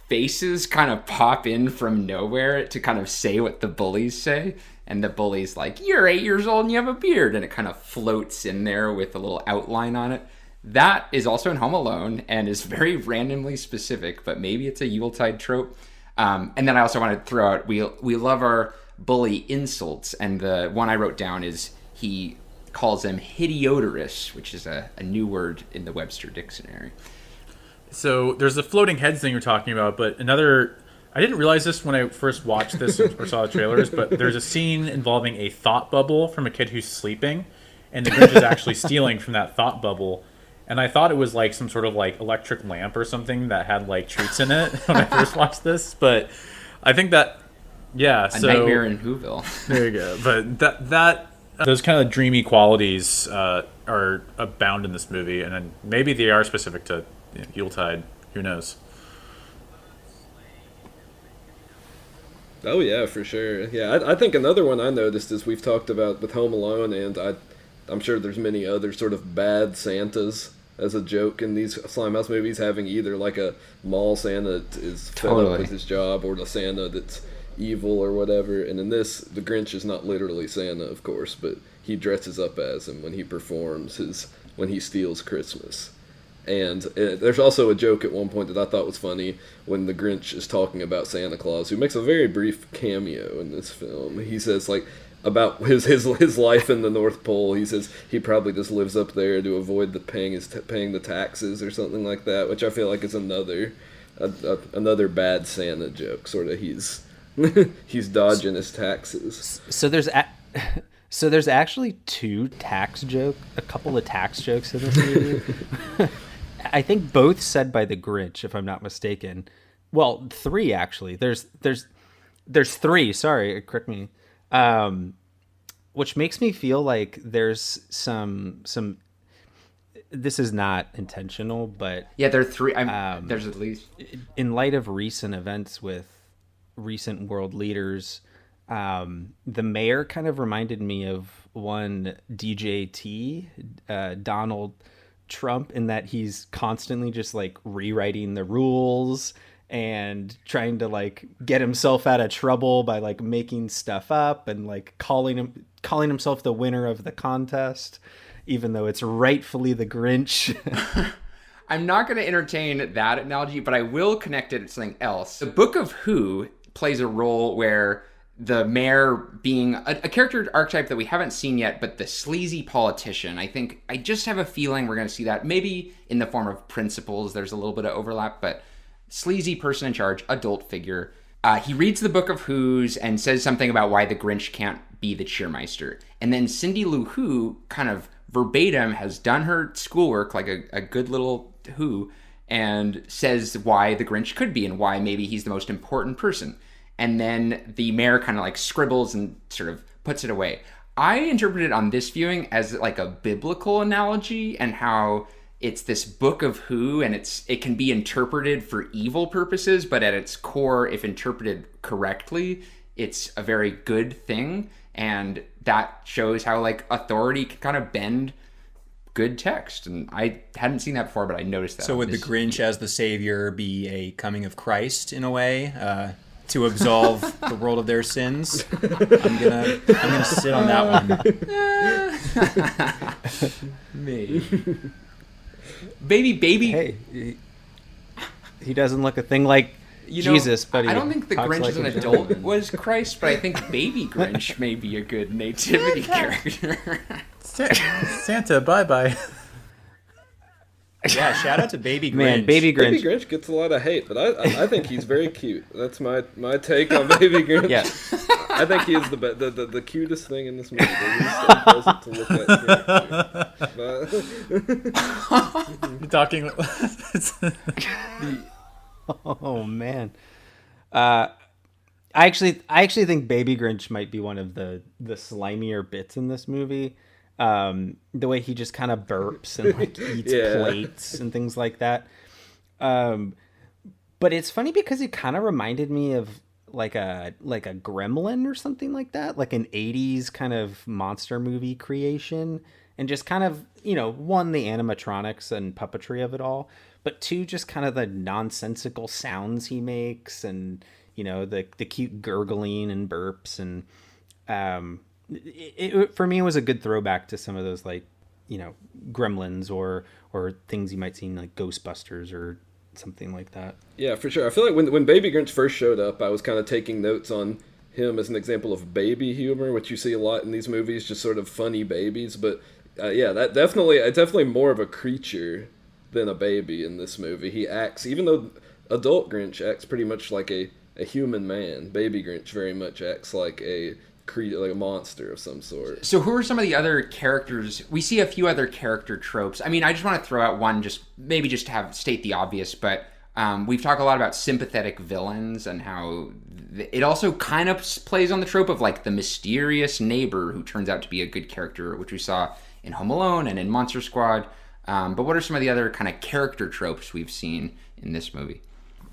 faces kind of pop in from nowhere to kind of say what the bullies say. And the bully's like, you're 8 years old and you have a beard. And it kind of floats in there with a little outline on it. That is also in Home Alone and is very randomly specific, but maybe it's a Yuletide trope. And then I also want to throw out, we love our bully insults. And the one I wrote down is he calls them hideodorous, which is a new word in the Webster Dictionary. So there's the floating heads thing you're talking about, but I didn't realize this when I first watched this or saw the trailers, but there's a scene involving a thought bubble from a kid who's sleeping, and the Grinch is actually stealing from that thought bubble. And I thought it was like some sort of like electric lamp or something that had like treats in it when I first watched this. But I think that, yeah. A nightmare in Whoville. There you go. But that those kind of dreamy qualities are abound in this movie, and then maybe they are specific to Yuletide. Who knows? Oh yeah, for sure. Yeah, I think another one I noticed is we've talked about with Home Alone, and I'm sure there's many other sort of bad Santas as a joke in these Slimehouse movies, having either like a mall Santa that is fed up with his job, or the Santa that's evil or whatever. And in this, the Grinch is not literally Santa, of course, but he dresses up as him when he performs when he steals Christmas. And there's also a joke at one point that I thought was funny when the Grinch is talking about Santa Claus, who makes a very brief cameo in this film. He says, like, about his life in the North Pole, he says he probably just lives up there to avoid paying the taxes or something like that, which I feel like is another bad Santa joke. Sort of he's dodging his taxes. So there's actually a couple of tax jokes in this movie. I think both said by the Grinch, if I'm not mistaken. Well, three actually. There's three. Sorry, correct me. Which makes me feel like there's some. This is not intentional, but yeah, there are three. There's at least, in light of recent events with recent world leaders, the mayor kind of reminded me of one DJT, Donald Trump, in that he's constantly just like rewriting the rules and trying to like get himself out of trouble by like making stuff up and like calling himself the winner of the contest, even though it's rightfully the Grinch. I'm not going to entertain that analogy, but I will connect it to something else. The Book of Who plays a role where the mayor being a character archetype that we haven't seen yet, but the sleazy politician. I just have a feeling we're going to see that maybe in the form of principles. There's a little bit of overlap, but sleazy person in charge, adult figure. He reads the Book of Who's and says something about why the Grinch can't be the cheermeister. And then Cindy Lou Who kind of verbatim has done her schoolwork like a good little Who and says why the Grinch could be and why maybe he's the most important person. And then the mayor kind of like scribbles and sort of puts it away. I interpret it on this viewing as like a biblical analogy and how it's this Book of Who and it can be interpreted for evil purposes, but at its core, if interpreted correctly, it's a very good thing. And that shows how like authority can kind of bend good text. And I hadn't seen that before, but I noticed that. So would the Grinch as the savior be a coming of Christ in a way? To absolve the world of their sins. I'm gonna sit on that one. Maybe. Baby. Hey, he doesn't look a thing like Jesus, but I don't think the Grinch like as an adult was Christ, but I think Baby Grinch may be a good nativity character. Santa, bye. Yeah, shout out to Baby Grinch. Man, Baby Grinch. Baby Grinch gets a lot of hate, but I think he's very cute. That's my take on Baby Grinch. Yeah. I think he is the cutest thing in this movie. He's so pleasant to look at. You're talking. Oh man. I actually think Baby Grinch might be one of the slimier bits in this movie. The way he just kind of burps and like eats plates and things like that. But it's funny because it kind of reminded me of like a gremlin or something like that, like an 80s kind of monster movie creation, and just kind of, one, the animatronics and puppetry of it all, but two, just kind of the nonsensical sounds he makes, and the cute gurgling and burps, and it for me, it was a good throwback to some of those like gremlins or things you might see in like Ghostbusters or something like that. Yeah, for sure. I feel like when Baby Grinch first showed up, I was kind of taking notes on him as an example of baby humor, which you see a lot in these movies, just sort of funny babies. But that definitely more of a creature than a baby in this movie. He acts, even though adult Grinch acts pretty much like a human man, Baby Grinch very much acts like a monster of some sort. So who are some of the other characters? We see a few other character tropes. I mean, I just want to throw out one, just to state the obvious, but we've talked a lot about sympathetic villains and how it also kind of plays on the trope of like the mysterious neighbor who turns out to be a good character, which we saw in Home Alone and in Monster Squad. But what are some of the other kind of character tropes we've seen in this movie?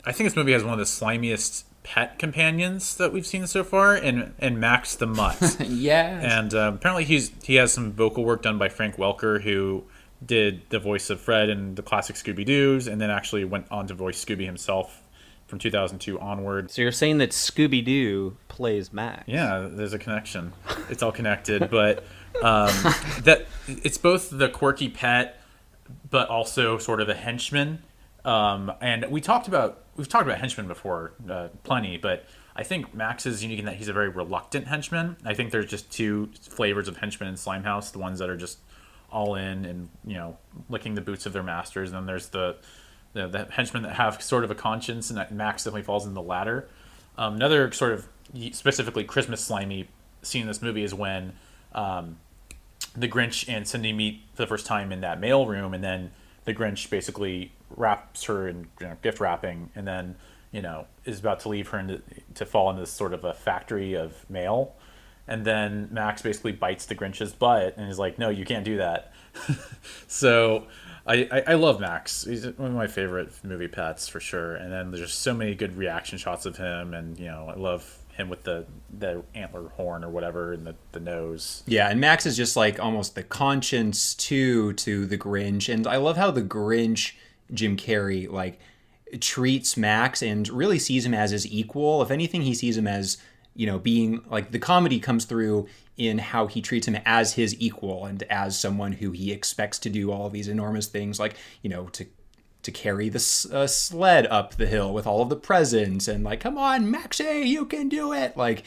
I think this movie has one of the slimiest pet companions that we've seen so far, and Max the Mutt. Yeah. And apparently he has some vocal work done by Frank Welker, who did the voice of Fred in the classic Scooby-Doo's, and then actually went on to voice Scooby himself from 2002 onward. So you're saying that Scooby-Doo plays Max? Yeah, there's a connection. It's all connected, but that it's both the quirky pet, but also sort of a henchman. And we've talked about henchmen before, plenty, but I think Max is unique in that he's a very reluctant henchman. I think there's just two flavors of henchmen in Slimehouse: the ones that are just all in and licking the boots of their masters, and then there's the henchmen that have sort of a conscience, and Max definitely falls in the latter. Another sort of specifically Christmas slimy scene in this movie is when the Grinch and Cindy meet for the first time in that mail room, and then the Grinch basically wraps her in gift wrapping, and then is about to leave her to fall into this sort of a factory of mail, and then Max basically bites the Grinch's butt and is like, "No, you can't do that." So I love Max. He's one of my favorite movie pets for sure. And then there's just so many good reaction shots of him, and I love him with the antler horn or whatever in the nose. Yeah, and Max is just like almost the conscience to the Grinch, and I love how the Grinch, Jim Carrey, like treats Max and really sees him as his equal. If anything, he sees him as being like, the comedy comes through in how he treats him as his equal and as someone who he expects to do all of these enormous things, like to to carry the sled up the hill with all of the presents and like, come on, Maxie, you can do it. Like,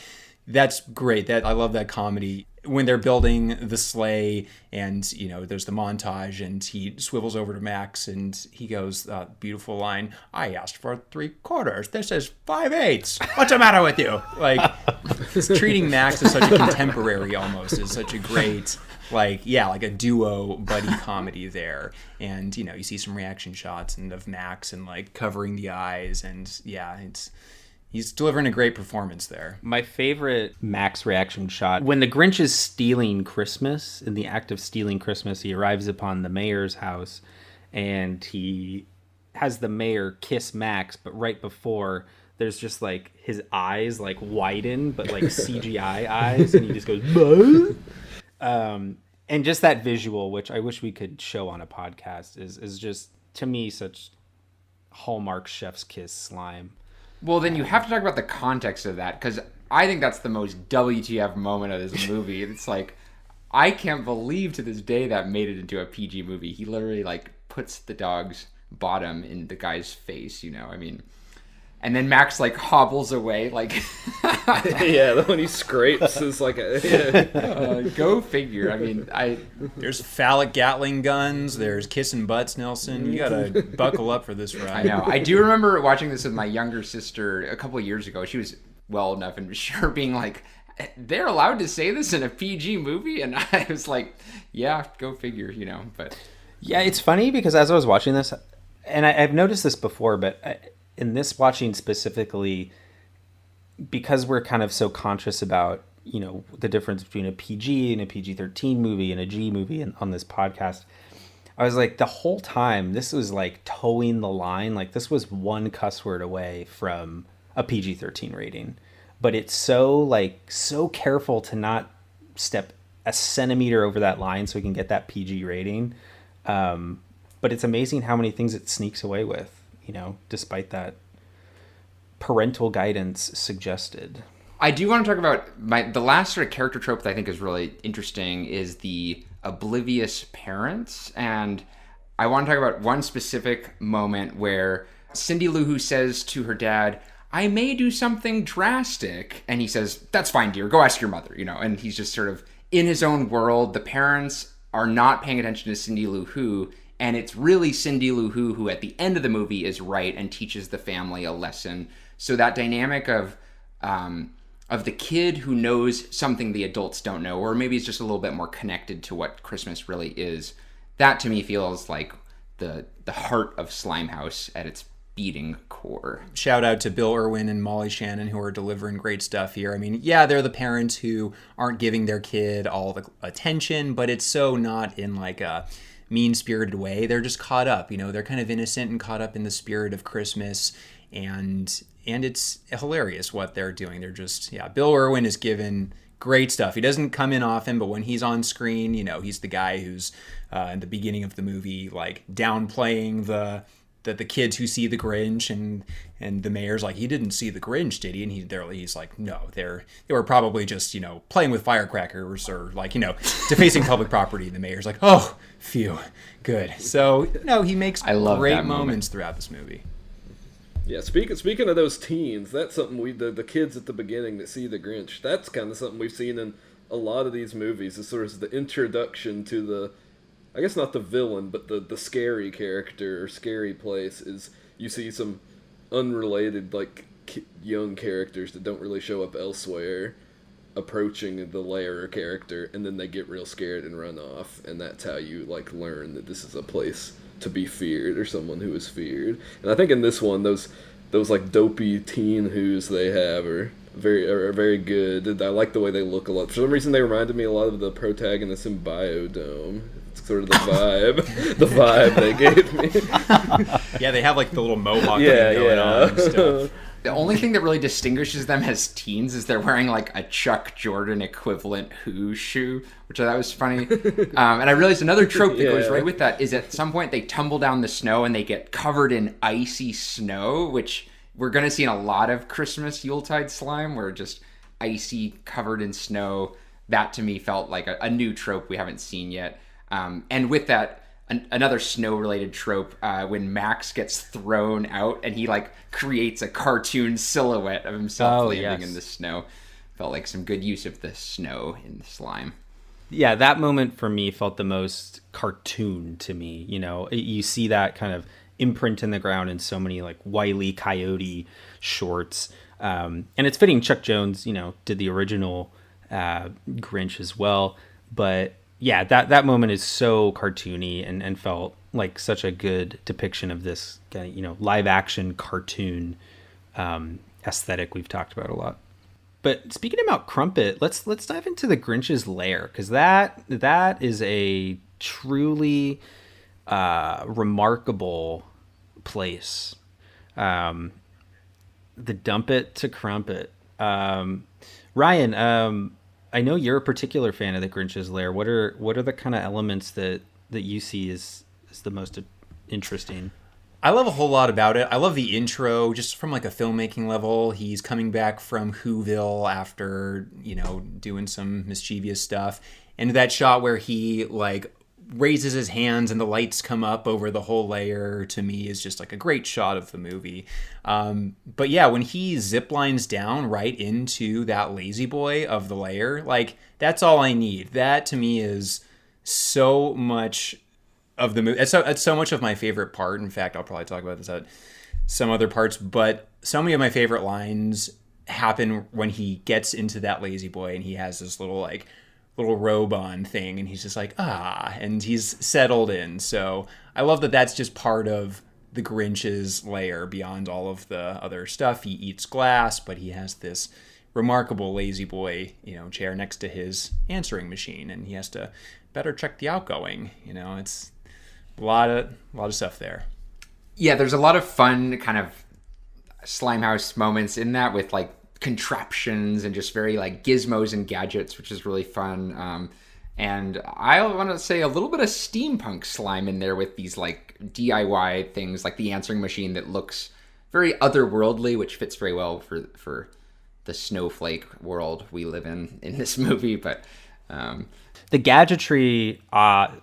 that's great. I love that comedy. When they're building the sleigh and, you know, there's the montage and he swivels over to Max and he goes, beautiful line, I asked for 3/4. This is 5/8. What's the matter with you? Like, treating Max as such a contemporary almost is such a great, like a duo buddy comedy there. And, you know, you see some reaction shots and of Max and like covering the eyes and he's delivering a great performance there. My favorite Max reaction shot, when the Grinch is stealing Christmas, in the act of stealing Christmas, he arrives upon the mayor's house and he has the mayor kiss Max, but right before, there's just like his eyes like widen, but like CGI eyes, and he just goes, and just that visual, which I wish we could show on a podcast, is just, to me, such Hallmark chef's kiss slime. Well, then you have to talk about the context of that, because I think that's the most WTF moment of this movie. It's like, I can't believe to this day that made it into a PG movie. He literally, like, puts the dog's bottom in the guy's face, you know? I mean, and then Max, like, hobbles away, like... Yeah, when he scrapes is like a... Go figure. I mean, There's phallic Gatling guns. There's kissing butts, Nelson. You gotta buckle up for this ride. I know. I do remember watching this with my younger sister a couple of years ago. She was well enough and sure being like, they're allowed to say this in a PG movie? And I was like, yeah, go figure, you know, but... Yeah, it's funny because as I was watching this, and I've noticed this before, but in this watching specifically, because we're kind of so conscious about, you know, the difference between a PG and a PG-13 movie and a G movie and on this podcast, I was like, the whole time, this was like towing the line. Like, this was one cuss word away from a PG-13 rating. But it's so careful to not step a centimeter over that line so we can get that PG rating. But it's amazing how many things it sneaks away with, you know, despite that parental guidance suggested. I do want to talk about the last sort of character trope that I think is really interesting is the oblivious parents. And I want to talk about one specific moment where Cindy Lou Who says to her dad, I may do something drastic. And he says, that's fine, dear. Go ask your mother, you know. And he's just sort of in his own world. The parents are not paying attention to Cindy Lou Who. And it's really Cindy Lou Who at the end of the movie is right and teaches the family a lesson. So that dynamic of the kid who knows something the adults don't know, or maybe is just a little bit more connected to what Christmas really is, that to me feels like the heart of Slimehouse at its beating core. Shout out to Bill Irwin and Molly Shannon who are delivering great stuff here. I mean, yeah, they're the parents who aren't giving their kid all the attention, but it's so not in like a mean-spirited way. They're just caught up, you know, they're kind of innocent and caught up in the spirit of Christmas, and it's hilarious what they're doing. They're just, Bill Irwin is given great stuff. He doesn't come in often, but when he's on screen, you know, he's the guy who's in the beginning of the movie, like downplaying the kids who see the Grinch, and the mayor's like, he didn't see the Grinch, did he? And he's like, no, they were probably just, you know, playing with firecrackers or like, you know, defacing public property. The mayor's like, oh, phew, good. So, you know, he makes great moments throughout this movie. Yeah, speaking of those teens, that's something the kids at the beginning that see the Grinch, that's kind of something we've seen in a lot of these movies. Is sort of the introduction to the, I guess not the villain, but the scary character or scary place. Is you see some unrelated, like, young characters that don't really show up elsewhere approaching the lair character, and then they get real scared and run off, and that's how you, like, learn that this is a place to be feared or someone who is feared. And I think in this one, those like dopey teen who's they have are very good. I like the way they look a lot. For some reason, they reminded me a lot of the protagonists in Biodome. It's sort of the vibe they gave me. Yeah, they have like the little mohawk thing going on and stuff. The only thing that really distinguishes them as teens is they're wearing like a Chuck Jordan equivalent Who shoe, which I thought was funny. And I realized another trope that goes right with that is at some point they tumble down the snow and they get covered in icy snow, which we're going to see in a lot of Christmas Yuletide slime, where just icy, covered in snow. That to me felt like a new trope we haven't seen yet. And with that, another snow-related trope when Max gets thrown out and he like creates a cartoon silhouette of himself landing in the snow. Felt like some good use of the snow in the slime. Yeah, that moment for me felt the most cartoon to me. You know, you see that kind of imprint in the ground in so many like Wile E. Coyote shorts. And it's fitting Chuck Jones, you know, did the original Grinch as well. But yeah, that moment is so cartoony and felt like such a good depiction of this kind of, you know, live action cartoon aesthetic we've talked about a lot. But speaking about Crumpet, let's dive into the Grinch's lair, because that is a truly remarkable place. The dump it to Crumpet. Ryan, I know you're a particular fan of the Grinch's lair. What are the kind of elements that you see is the most interesting? I love a whole lot about it. I love the intro, just from like a filmmaking level. He's coming back from Whoville after, you know, doing some mischievous stuff. And that shot where he like raises his hands and the lights come up over the whole layer, to me is just like a great shot of the movie. But yeah, when he zip lines down right into that lazy boy of the layer, like that's all I need. That to me is so much of the movie. It's so much of my favorite part. In fact, I'll probably talk about this at some other parts, but so many of my favorite lines happen when he gets into that lazy boy and he has this little robe on thing and he's just like, and he's settled in. So I love that that's just part of the Grinch's lair beyond all of the other stuff. He eats glass, but he has this remarkable lazy boy, you know, chair next to his answering machine, and he has to better check the outgoing. You know, it's a lot of stuff there. Yeah, there's a lot of fun kind of Slimehouse moments in that, with like contraptions and just very like gizmos and gadgets, which is really fun. And I want to say a little bit of steampunk slime in there with these like DIY things, like the answering machine that looks very otherworldly, which fits very well for the snowflake world we live in this movie. But the gadgetry,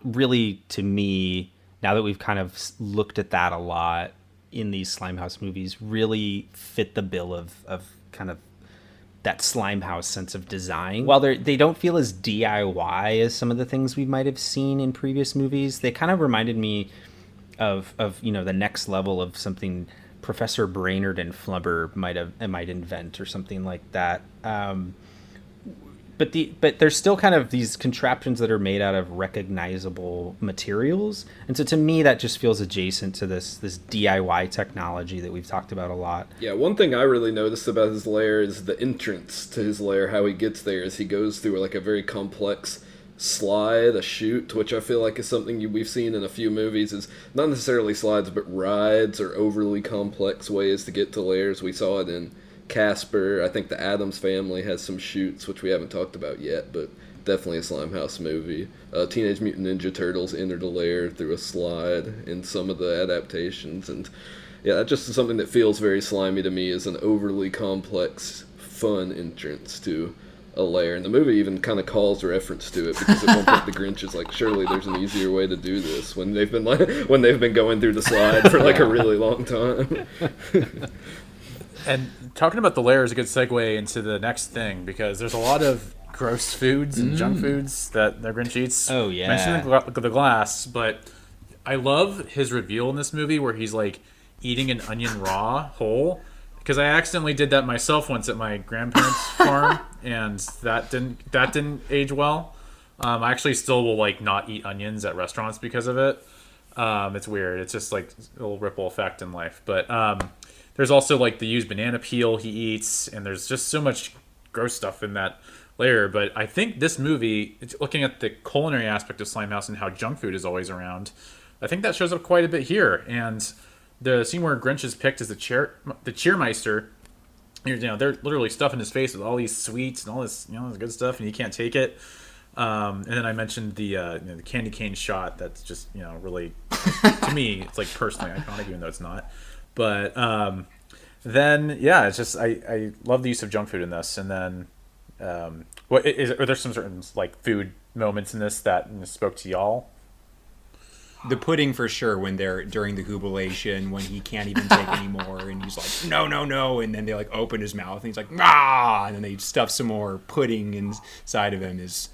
really, to me, now that we've kind of looked at that a lot in these Slimehouse movies, really fit the bill of kind of that Slimehouse sense of design. While they don't feel as DIY as some of the things we might have seen in previous movies, they kind of reminded me of you know, the next level of something Professor Brainerd and Flubber might invent or something like that. But there's still kind of these contraptions that are made out of recognizable materials, and so to me that just feels adjacent to this DIY technology that we've talked about a lot. Yeah, one thing I really noticed about his lair is the entrance to his lair. How he gets there is he goes through like a very complex slide, a chute, which I feel like is something we've seen in a few movies. Is not necessarily slides, but rides or overly complex ways to get to lairs. We saw it in Casper. I think the Addams Family has some chutes, which we haven't talked about yet, but definitely a Slimehouse movie. Teenage Mutant Ninja Turtles entered a lair through a slide in some of the adaptations, and yeah, that just is something that feels very slimy to me, is an overly complex, fun entrance to a lair. And the movie even kind of calls reference to it, because at one point the Grinch is like, surely there's an easier way to do this, when they've been going through the slide for like a really long time. And talking about the lair is a good segue into the next thing, because there's a lot of gross foods and junk foods that the Grinch eats. Oh, yeah. Mentioning the glass, but I love his reveal in this movie where he's like eating an onion raw whole, because I accidentally did that myself once at my grandparents' farm, and that didn't age well. I actually still will like not eat onions at restaurants because of it. It's weird. It's just like a little ripple effect in life, but. There's also like the used banana peel he eats, and there's just so much gross stuff in that layer. But I think this movie, it's looking at the culinary aspect of Slimehouse and how junk food is always around, I think that shows up quite a bit here. And the scene where Grinch is picked as the cheermeister, you know, they're literally stuffing his face with all these sweets and all this, you know, this good stuff, and he can't take it. And then I mentioned the candy cane shot. That's just, you know, really, to me, it's like personally iconic, even though it's not. But then, yeah, it's just I love the use of junk food in this. And then, are there some certain like food moments in this that spoke to y'all? The pudding for sure when they're during the jubilation when he can't even take anymore and he's like no no no and then they like open his mouth and he's like ah and then they stuff some more pudding inside of him is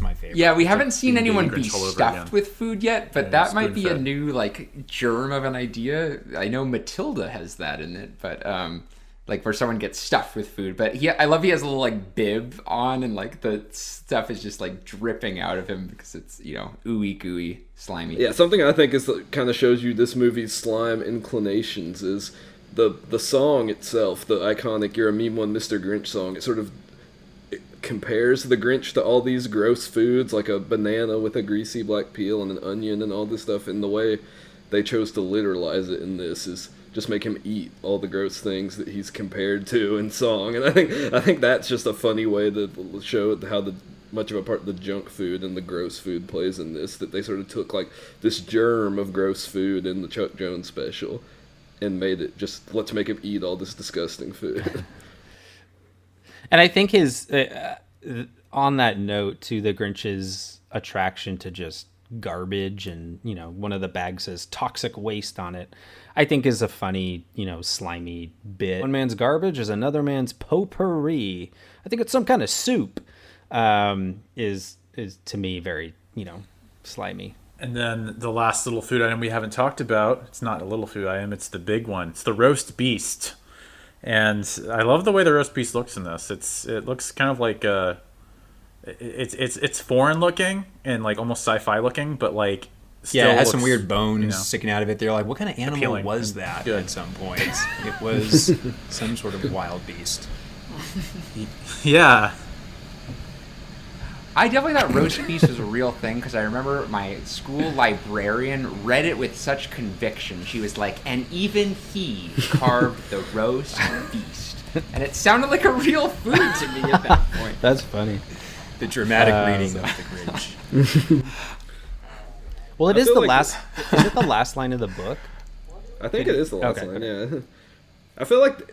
my favorite. Yeah, we haven't seen anyone be Grinch all over stuffed again. with food yet, but Yeah, that might be a spoon-fed. new like germ of an idea. I know Matilda has that in it, but like where someone gets stuffed with food. But I love he has a little like bib on and like the stuff is just like dripping out of him because it's ooey gooey slimy. Yeah, something I think is kind of shows you this movie's slime inclinations is the song itself, the iconic "You're a Mean One, Mr. Grinch" song. It compares the Grinch to all these gross foods, like a banana with a greasy black peel and an onion and all this stuff. And the way they chose to literalize it in this is just make him eat all the gross things that he's compared to in song. And I think that's just a funny way to show how much of a part the junk food and the gross food plays in this, that they sort of took like this germ of gross food in the Chuck Jones special and made it just, let's make him eat all this disgusting food. And I think his on that note to the Grinch's attraction to just garbage and one of the bags says toxic waste on it, I think is a funny slimy bit. One man's garbage is another man's potpourri. I think it's some kind of soup. Is to me very slimy. And then the last little food item we haven't talked about, it's not a little food item, it's the big one. It's the roast beast. And I love the way the roast beast looks in this. It looks kind of like it's foreign looking and like almost sci-fi looking, but like still it has some looks, weird bones sticking out of it. They're like, what kind of animal appealing. was that Good. at some point? It was some sort of wild beast. Yeah. I definitely thought roast beast was a real thing because I remember my school librarian read it with such conviction. She was like, and even he carved the roast beast. And it sounded like a real food to me at that point. That's funny. The dramatic reading of the Grinch. Well, it I is feel the like last. Is it the last line of the book? I think it is the last Okay. line, yeah. I feel like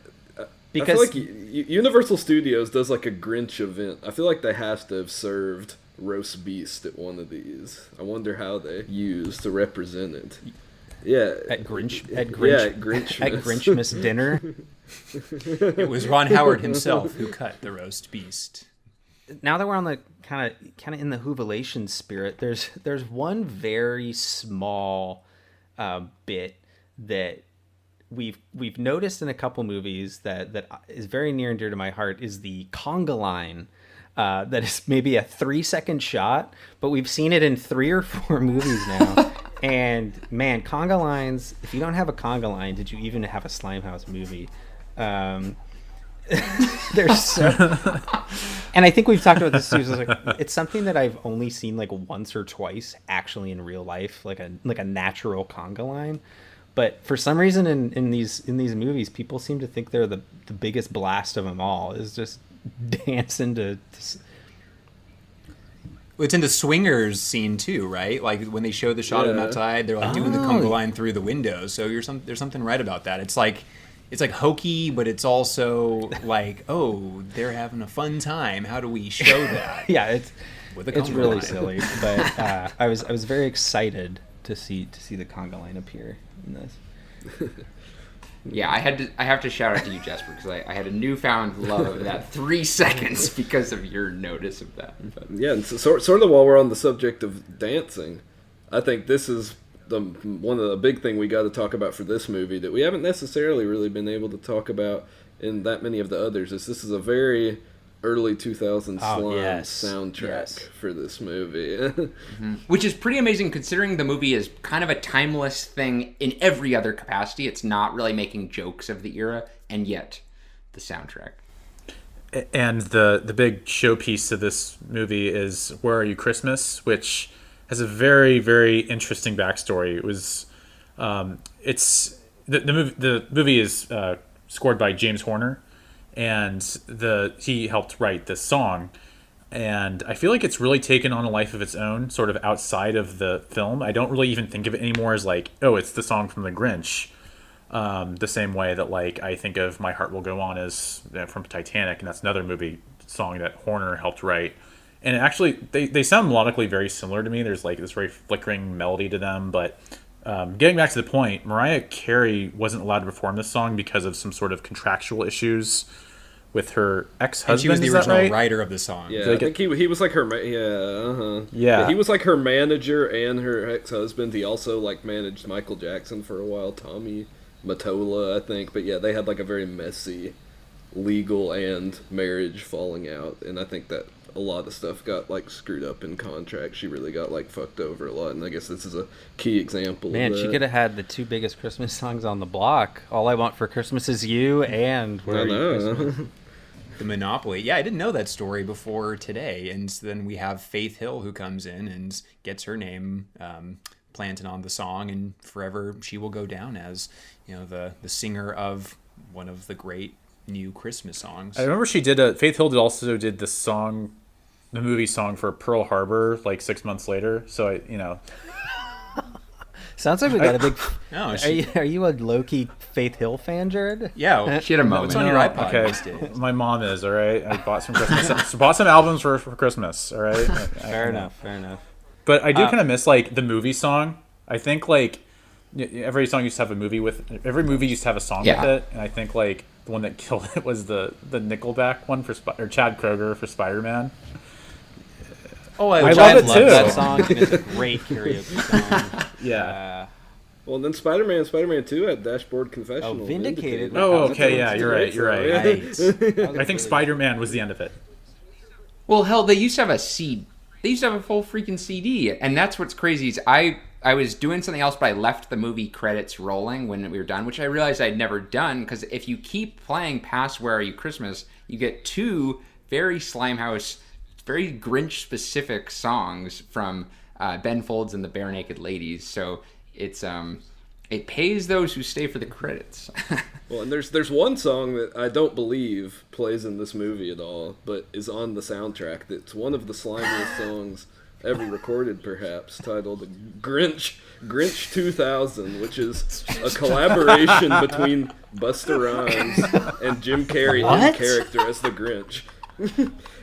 Because Universal Studios does like a Grinch event. I feel like they have to have served roast beast at one of these. I wonder how they use to represent it. Yeah. at Grinch Yeah, at Grinchmas. at Grinchmas dinner. It was Ron Howard himself who cut the roast beast. Now that we're on the kind of in the Whovilation spirit, there's one very small bit that we've noticed in a couple movies that is very near and dear to my heart is the conga line. That is maybe a 3-second shot, but we've seen it in 3 or 4 movies now. And man, conga lines, if you don't have a conga line, did you even have a Slimehouse movie? They're so, and I think we've talked about this too. So it's something that I've only seen like once or twice actually in real life, like a natural conga line. But for some reason in these movies, people seem to think they're the biggest blast of them all. Is just dancing to It's in the swingers scene too, right? Like when they show the shot of them Yeah. outside, they're like doing the conga line through the window. So there's something right about that. It's like hokey, but it's also like, oh, they're having a fun time. How do we show that? yeah, With a it's conga really line. silly. But I was very excited to see the conga line appear in this. Yeah, I have to shout out to you, Jesper, because I had a newfound love of that 3 seconds because of your notice of that. But, Yeah, and so, sort of while we're on the subject of dancing, I think this is one of the big thing we got to talk about for this movie that we haven't necessarily really been able to talk about in that many of the others. This is a very early 2000s slime yes. soundtrack Yes. for this movie. which is pretty amazing considering the movie is kind of a timeless thing in every other capacity. It's not really making jokes of the era, and yet the soundtrack. And the big showpiece to this movie is "Where Are You, Christmas," which has a very, very interesting backstory. It was, it's the movie is scored by James Horner, and he helped write this song. And I feel like it's really taken on a life of its own, sort of outside of the film. I don't really even think of it anymore as like, oh, it's the song from The Grinch. The same way that like I think of "My Heart Will Go On" as from Titanic, and that's another movie song that Horner helped write. And actually, they sound melodically very similar to me. There's like this very flickering melody to them. But getting back to the point, Mariah Carey wasn't allowed to perform this song because of some sort of contractual issues with her ex-husband. And she was the is that original right? writer of the song. Yeah, I think he was like her Yeah. he was like her manager and her ex-husband. He also like managed Michael Jackson for a while, Tommy Mottola, I think. But yeah, they had like a very messy legal and marriage falling out, and I think that a lot of stuff got like screwed up in contract. She really got like fucked over a lot, and I guess this is a key example. Man, of that. she could have had the two biggest Christmas songs on the block. All I Want for Christmas Is You and Where I Are You know. Christmas? The Monopoly. Yeah, I didn't know that story before today. And then we have Faith Hill who comes in and gets her name planted on the song, and forever she will go down as, you know, the singer of one of the great new Christmas songs. I remember Faith Hill also did the movie song for Pearl Harbor like 6 months later. So Sounds like we got a big. No, Are you a low-key Faith Hill fan, Jared? yeah, She had a moment. What's on your iPod okay, these days? my mom is all right. I bought some Christmas, bought some albums for Christmas. All right, Fair enough. But I do kind of miss like the movie song. I think like every movie used to have a song Yeah. with it, and I think like the one that killed it was the Nickelback one or Chad Kroger for Spider-Man. Oh, I I love it love too. that song. And it's a great karaoke song. Yeah. Well, and then Spider-Man 2 had Dashboard Confessional. Oh, Vindicated. Oh, That's okay, a- yeah, that's a you're great right. You're song, right. yeah. Right. I think Spider-Man was the end of it. Well, hell, they used to have a CD. They used to have a full freaking CD, and that's what's crazy. Is I was doing something else, but I left the movie credits rolling when we were done, which I realized I'd never done. Because if you keep playing past Where Are You Christmas, you get two very Slimehouse, very Grinch specific songs from Ben Folds and the Bare Naked Ladies. So it's it pays those who stay for the credits. Well, and there's one song that I don't believe plays in this movie at all, but is on the soundtrack. That's one of the slimiest songs ever recorded, perhaps, titled Grinch 2000, which is a collaboration between Busta Rhymes and Jim Carrey in character as the Grinch.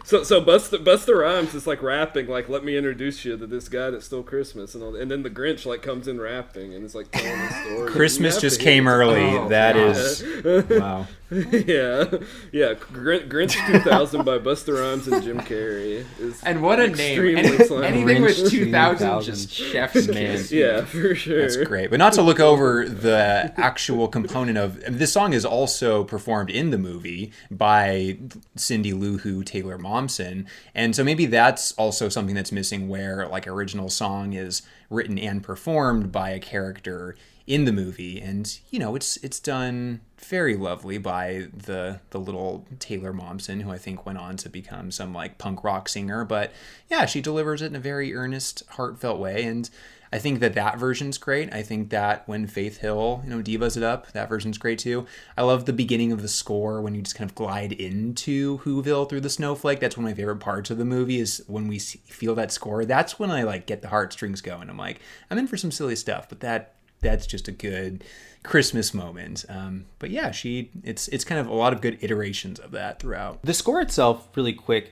So Busta Rhymes is like rapping, like, let me introduce you to this guy that stole Christmas, and then the Grinch like comes in rapping and is like telling the story. Christmas You have just to hear came it. early. Oh, That God. is wow. yeah. Grinch 2000 by Busta Rhymes and Jim Carrey is And what a name! extremely slimy. Anything with Grinch 2000, 2000. just chef's kiss. Yeah, for sure. That's great. But not to look over the actual component of this song is also performed in the movie by Cindy Lou Who, Taylor Momsen. And so maybe that's also something that's missing, where like original song is written and performed by a character in the movie. And you know, it's done very lovely by the little Taylor Momsen, who I think went on to become some like punk rock singer. But yeah, she delivers it in a very earnest, heartfelt way. And I think that version's great. I think that when Faith Hill, you know, divas it up, that version's great too. I love the beginning of the score when you just kind of glide into Whoville through the snowflake. That's one of my favorite parts of the movie, is when we feel that score. That's when I like get the heartstrings going. I'm like, I'm in for some silly stuff, but that's just a good Christmas moment. But yeah, it's kind of a lot of good iterations of that throughout. The score itself, really quick.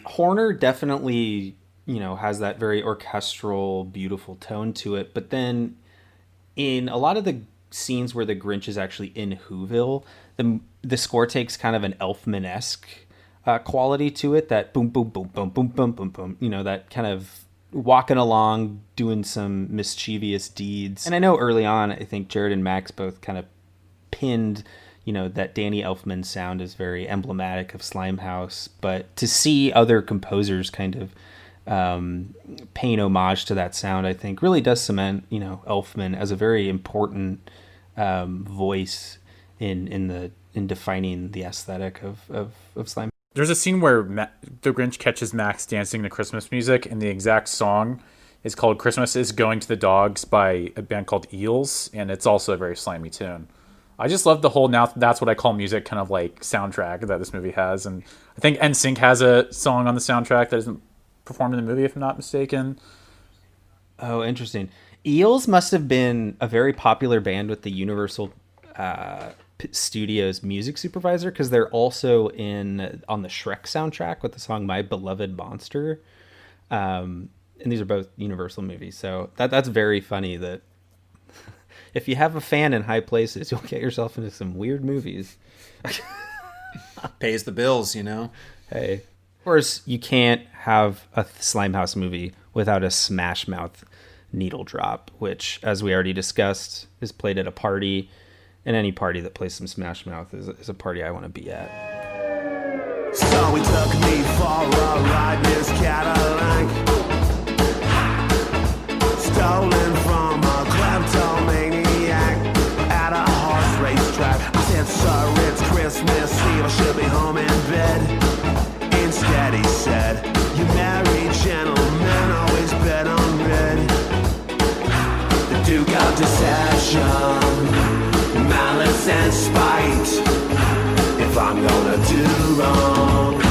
Horner definitely, you know, has that very orchestral, beautiful tone to it. But then in a lot of the scenes where the Grinch is actually in Whoville, the score takes kind of an Elfman-esque quality to it. That boom, boom, boom, boom, boom, boom, boom, boom. You know, that kind of walking along, doing some mischievous deeds. And I know early on, I think Jared and Max both kind of pinned, you know, that Danny Elfman sound is very emblematic of Slimehouse. But to see other composers kind of paying homage to that sound, I think really does cement, you know, Elfman as a very important voice in defining the aesthetic of Slime. There's a scene where the Grinch catches Max dancing to Christmas music, and the exact song is called "Christmas Is Going to the Dogs" by a band called Eels, and it's also a very slimy tune. I just love the whole "Now That's What I Call Music" kind of like soundtrack that this movie has, and I think NSYNC has a song on the soundtrack that isn't performed in the movie, if I'm not mistaken. Oh, interesting. Eels must have been a very popular band with the Universal Studios music supervisor, because they're also on the Shrek soundtrack with the song "My Beloved Monster," and these are both Universal movies. So that's very funny that if you have a fan in high places, you'll get yourself into some weird movies. Pays the bills, you know. Hey, of course, you can't have a Slimehouse movie without a Smash Mouth needle drop, which, as we already discussed, is played at a party. And any party that plays some Smash Mouth is a party I want to be at. So he took me for a ride in his Cadillac, stolen from a kleptomaniac at a horse racetrack. I said, sir, it's Christmas Eve, I should be home in bed. Instead he said, you married gentlemen always bet on red. The Duke of Deception, malice and spite. If I'm gonna do wrong,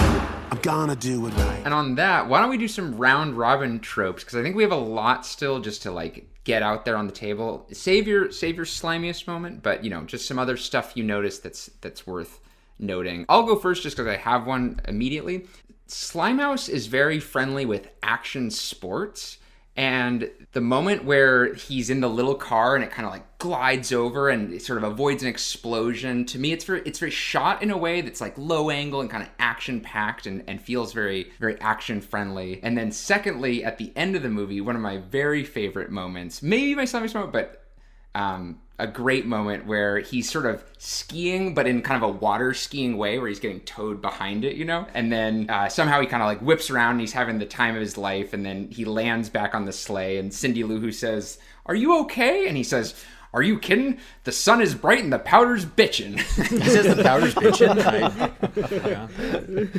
I'm gonna do it right. And on that, why don't we do some round robin tropes? Because I think we have a lot still just to like get out there on the table. Save your slimiest moment, but just some other stuff you notice that's worth noting. I'll go first just because I have one immediately. Slimehouse is very friendly with action sports. And the moment where he's in the little car and it kind of like glides over and it sort of avoids an explosion, to me it's very shot in a way that's like low angle and kind of action packed and feels very, very action friendly. And then secondly, at the end of the movie, one of my very favorite moments, maybe my slimiest moment, but a great moment where he's sort of skiing, but in kind of a water skiing way where he's getting towed behind it, And then somehow he kind of like whips around and he's having the time of his life. And then he lands back on the sleigh and Cindy Lou Who says, "Are you okay?" And he says, "Are you kidding? The sun is bright and the powder's bitchin'." He says the powder's bitchin'.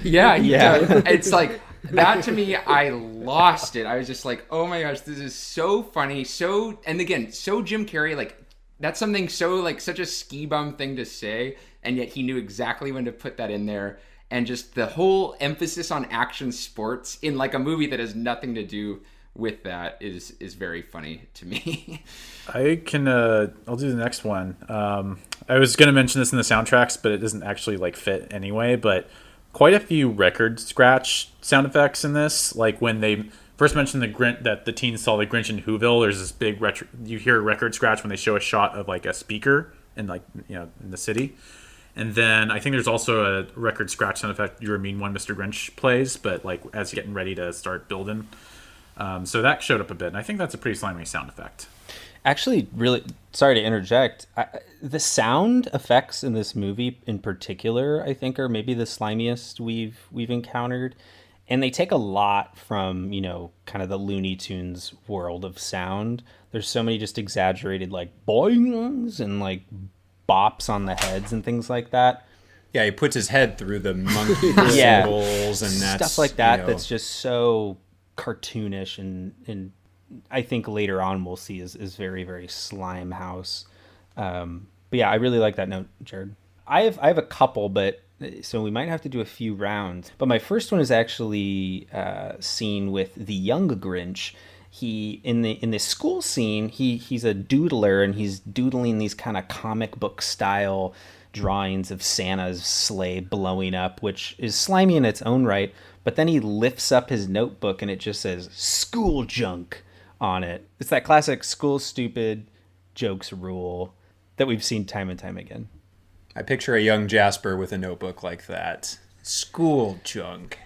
Yeah, he does. It's like, that to me, I lost it. I was just like, oh my gosh, this is so funny. And again, so Jim Carrey, like, that's something so, like, such a ski bum thing to say, and yet he knew exactly when to put that in there. And just the whole emphasis on action sports in, like, a movie that has nothing to do with that is very funny to me. I can, I'll do the next one. I was going to mention this in the soundtracks, but it doesn't actually, like, fit anyway, but quite a few record scratch sound effects in this. Like, when they first mentioned that the teens saw the Grinch in Whoville, there's this big you hear a record scratch when they show a shot of like a speaker in in the city. And then I think there's also a record scratch sound effect You're a Mean One, Mr. Grinch plays, but like as you're getting ready to start building. So that showed up a bit, and I think that's a pretty slimy sound effect. Actually, really sorry to interject. The sound effects in this movie in particular, I think, are maybe the slimiest we've encountered. And they take a lot from, kind of the Looney Tunes world of sound. There's so many just exaggerated, like, boings and, like, bops on the heads and things like that. Yeah, he puts his head through the monkey symbols and that's, stuff like that that's just so cartoonish and I think later on we'll see is very, very Slimehouse. But yeah, I really like that note, Jared. I have a couple, but so we might have to do a few rounds. But my first one is actually seen with the young Grinch. He in this school scene, he's a doodler and he's doodling these kind of comic book style drawings of Santa's sleigh blowing up, which is slimy in its own right. But then he lifts up his notebook and it just says "school junk" on it. It's that classic school stupid jokes rule that we've seen time and time again. I picture a young Jasper with a notebook like that. School junk.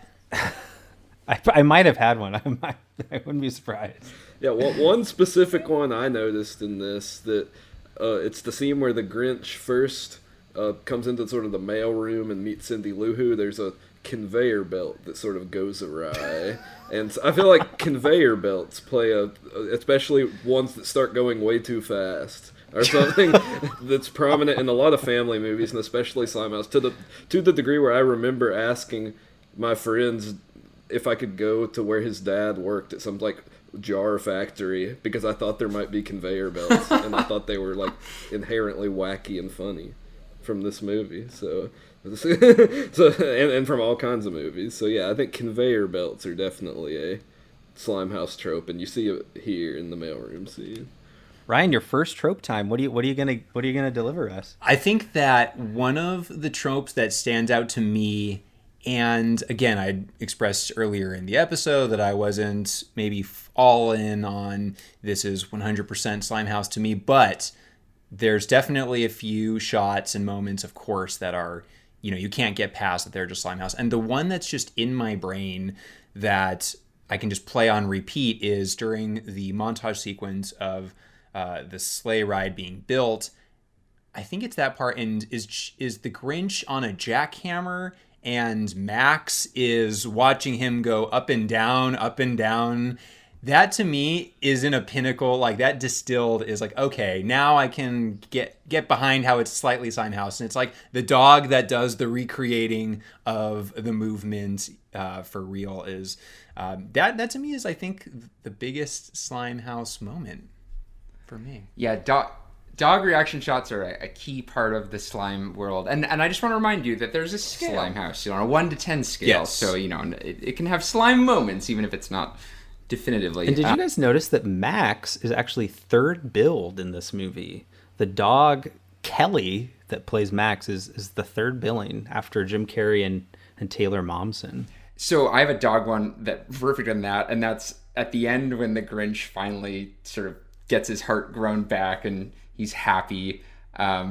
I might have had one. I wouldn't be surprised. Yeah, one specific one I noticed in this, that it's the scene where the Grinch first comes into sort of the mail room and meets Cindy Lou Who. There's a conveyor belt that sort of goes awry. And I feel like conveyor belts play especially ones that start going way too fast, or something that's prominent in a lot of family movies, and especially Slimehouse, to the degree where I remember asking my friends if I could go to where his dad worked at some like jar factory because I thought there might be conveyor belts, and I thought they were like inherently wacky and funny from this movie. So and from all kinds of movies. So yeah, I think conveyor belts are definitely a Slimehouse trope, and you see it here in the mailroom scene. Ryan, your first trope time. What are you gonna deliver us? I think that one of the tropes that stands out to me, and again, I expressed earlier in the episode that I wasn't maybe all in on this is 100% Slimehouse to me, but there's definitely a few shots and moments, of course, that are, you can't get past that they're just Slimehouse. And the one that's just in my brain that I can just play on repeat is during the montage sequence of the sleigh ride being built. I think it's that part, and is the Grinch on a jackhammer, and Max is watching him go up and down, up and down. That to me is in a pinnacle, like that distilled is like, okay, now I can get behind how it's slightly Slimehouse, and it's like the dog that does the recreating of the movement for real is that to me is, I think, the biggest Slimehouse moment for me. Yeah, dog reaction shots are a key part of the slime world, and I just want to remind you that there's a Slimehouse, on a 1 to 10 scale. Yes. So it can have slime moments, even if it's not definitively. And did you guys notice that Max is actually third billed in this movie? The dog Kelly that plays Max is the third billing after Jim Carrey and Taylor Momsen. So I have a dog one that perfect on that, and that's at the end when the Grinch finally sort of gets his heart grown back and he's happy.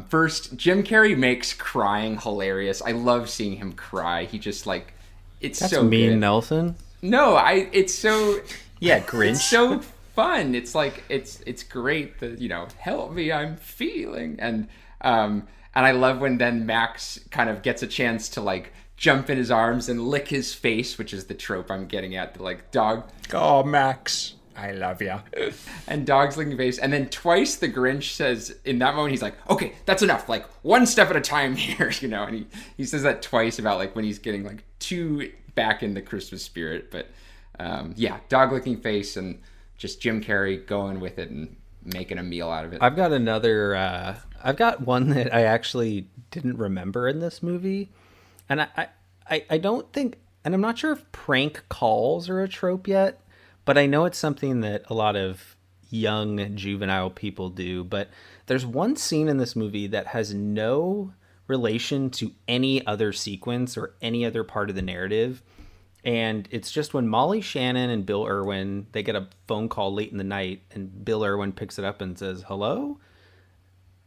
First, Jim Carrey makes crying hilarious. I love seeing him cry. He just it's That's so mean, good. Nelson. No, it's so Yeah, Grinch. it's so fun. It's it's great that help me, I'm feeling, and I love when then Max kind of gets a chance to jump in his arms and lick his face, which is the trope I'm getting at. The dog. Oh, Max, I love you. And dog's licking face. And then twice the Grinch says, in that moment, he's like, okay, that's enough. One step at a time here, and he says that twice about when he's getting too back in the Christmas spirit. But yeah, dog licking face and just Jim Carrey going with it and making a meal out of it. I've got another, I've got one that I actually didn't remember in this movie. And I don't think, and I'm not sure if prank calls are a trope yet, but I know it's something that a lot of young juvenile people do. But there's one scene in this movie that has no relation to any other sequence or any other part of the narrative. And it's just when Molly Shannon and Bill Irwin, they get a phone call late in the night, and Bill Irwin picks it up and says, hello?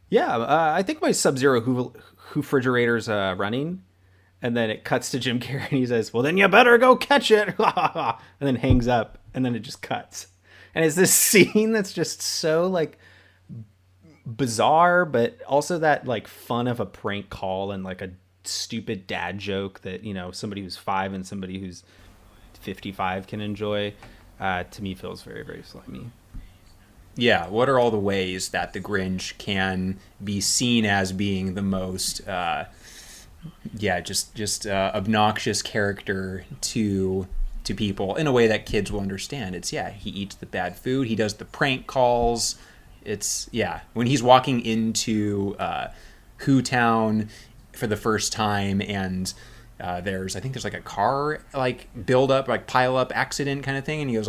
Yeah, I think my Sub-Zero refrigerator's running. And then it cuts to Jim Carrey and he says, well, then you better go catch it. And then hangs up, and then it just cuts. And it's this scene that's just so bizarre, but also that fun of a prank call and a stupid dad joke that, somebody who's 5 and somebody who's 55 can enjoy, to me feels very, very slimy. Yeah, what are all the ways that the Grinch can be seen as being the most just obnoxious character to people in a way that kids will understand? It's he eats the bad food, he does the prank calls. It's when he's walking into Who Town for the first time, and there's a car build up, pile up accident kind of thing, and he goes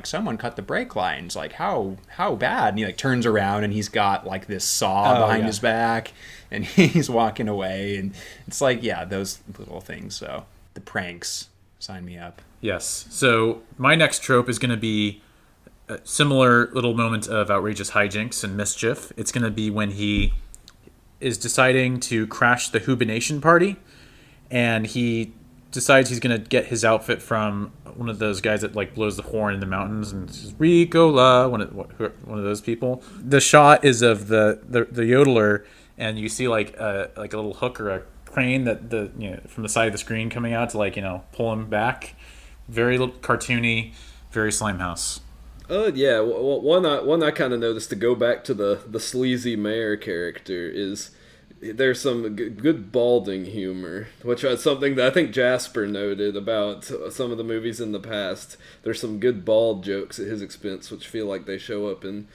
someone cut the brake lines, how bad, and he turns around and he's got this saw behind his back, and he's walking away, and it's those little things. So the pranks, sign me up. Yes. So my next trope is going to be a similar little moment of outrageous hijinks and mischief. It's going to be when he is deciding to crash the Hubination party, and he decides he's going to get his outfit from one of those guys that blows the horn in the mountains and says, Ricola, one of those people. The shot is of the yodeler, and you see a little hook or a crane that from the side of the screen coming out to pull him back. Very cartoony, very Slimehouse. Yeah. One I kind of noticed, to go back to the sleazy mayor character, is there's some good balding humor, which is something that I think Jasper noted about some of the movies in the past. There's some good bald jokes at his expense, which feel like they show up in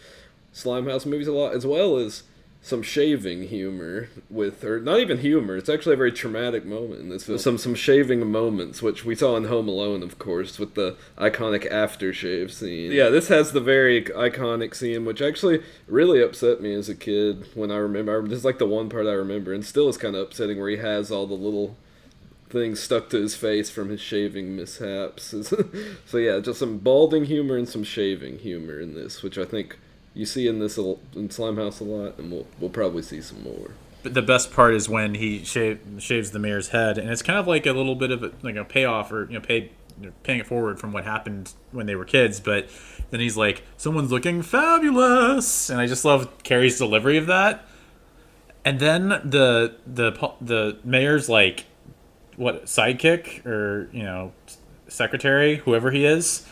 Slimehouse movies a lot, as well as some shaving humor with, or not even humor, it's actually a very traumatic moment in this film. Some shaving moments, which we saw in Home Alone, of course, with the iconic aftershave scene. Yeah, this has the very iconic scene, which actually really upset me as a kid when I remember. This is like the one part I remember, and still is kind of upsetting, where he has all the little things stuck to his face from his shaving mishaps. So yeah, just some balding humor and some shaving humor in this, which I think you see in this in Slimehouse a lot, and we'll probably see some more. But the best part is when he shaves the mayor's head, and it's kind of like a little bit of a payoff, or paying it forward from what happened when they were kids. But then he's like, "Someone's looking fabulous," and I just love Carrie's delivery of that. And then the mayor's like, what, sidekick or secretary, whoever he is.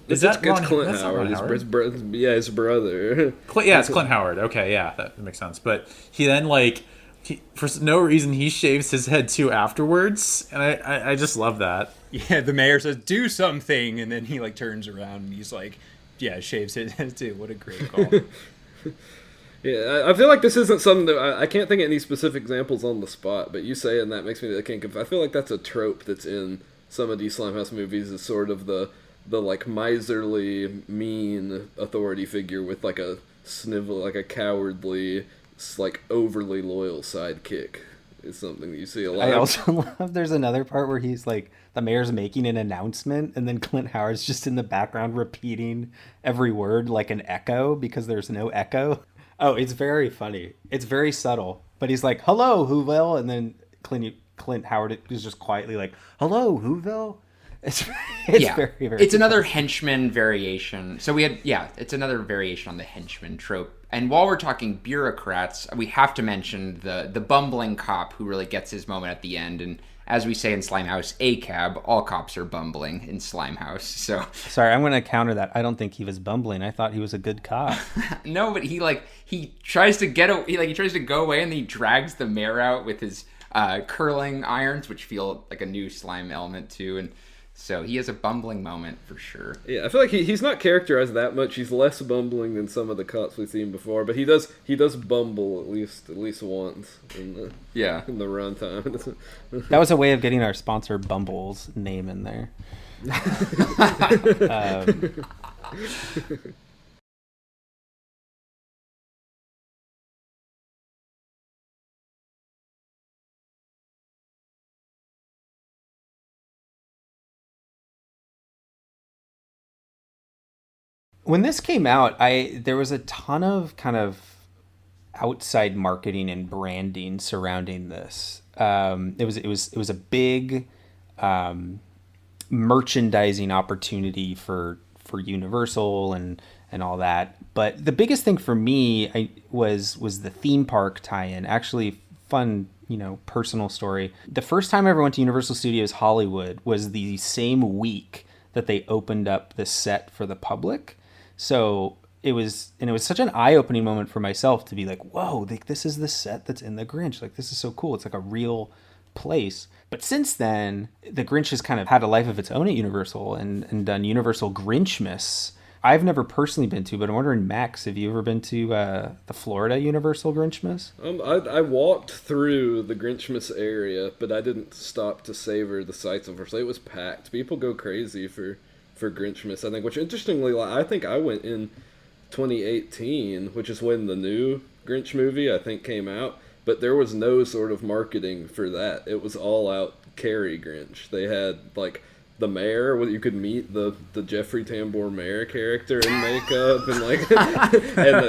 Is that Clint Howard? His brother. It's Clint Howard. Okay, yeah, that makes sense. But he then for no reason he shaves his head too afterwards, and I just love that. Yeah, the mayor says do something, and then he turns around and he's like, yeah, shaves his head too. What a great call. Yeah, I feel like this isn't something that I can't think of any specific examples on the spot, but you saying that makes me think of. I feel like that's a trope that's in some of these Slimehouse movies, is sort of the miserly, mean authority figure with a snivel, a cowardly, overly loyal sidekick. Is something that you see a lot. I also love there's another part where he's the mayor's making an announcement, and then Clint Howard's just in the background repeating every word like an echo because there's no echo. Oh, it's very funny. It's very subtle, but he's like, "Hello, Whoville," and then Clint Howard is just quietly like, "Hello, Whoville." It's very, very. It's another henchman variation. So it's another variation on the henchman trope. And while we're talking bureaucrats, we have to mention the bumbling cop who really gets his moment at the end. And as we say in Slimehouse, ACAB, all cops are bumbling in Slimehouse. So sorry, I'm going to counter that. I don't think he was bumbling. I thought he was a good cop. No, but he tries to he tries to go away, and he drags the mayor out with his curling irons, which feel like a new slime element too. And so he has a bumbling moment for sure. Yeah, I feel like he's not characterized that much. He's less bumbling than some of the cops we've seen before, but he does bumble at least once in the runtime. That was a way of getting our sponsor Bumble's name in there. When this came out, there was a ton of kind of outside marketing and branding surrounding this. It was a big merchandising opportunity for Universal and all that. But the biggest thing for me was the theme park tie-in. Actually, fun, personal story. The first time I ever went to Universal Studios Hollywood was the same week that they opened up the set for the public. So it was such an eye-opening moment for myself to be like, whoa, this is the set that's in the Grinch. This is so cool. It's like a real place. But since then, the Grinch has kind of had a life of its own at Universal and done Universal Grinchmas. I've never personally been to, but I'm wondering, Max, have you ever been to the Florida Universal Grinchmas? I walked through the Grinchmas area, but I didn't stop to savor the sights of it. It was packed. People go crazy for Grinchmas, I think, which interestingly, I think I went in 2018, which is when the new Grinch movie, I think, came out, but there was no sort of marketing for that. It was all out Carrie Grinch. They had, the mayor, you could meet the Jeffrey Tambor mayor character in makeup, and and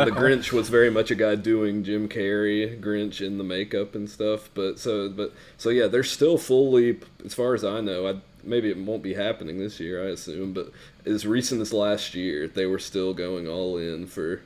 the Grinch was very much a guy doing Jim Carrey Grinch in the makeup and stuff. So yeah, they're still fully, as far as I know, maybe it won't be happening this year, I assume, but as recent as last year, they were still going all in for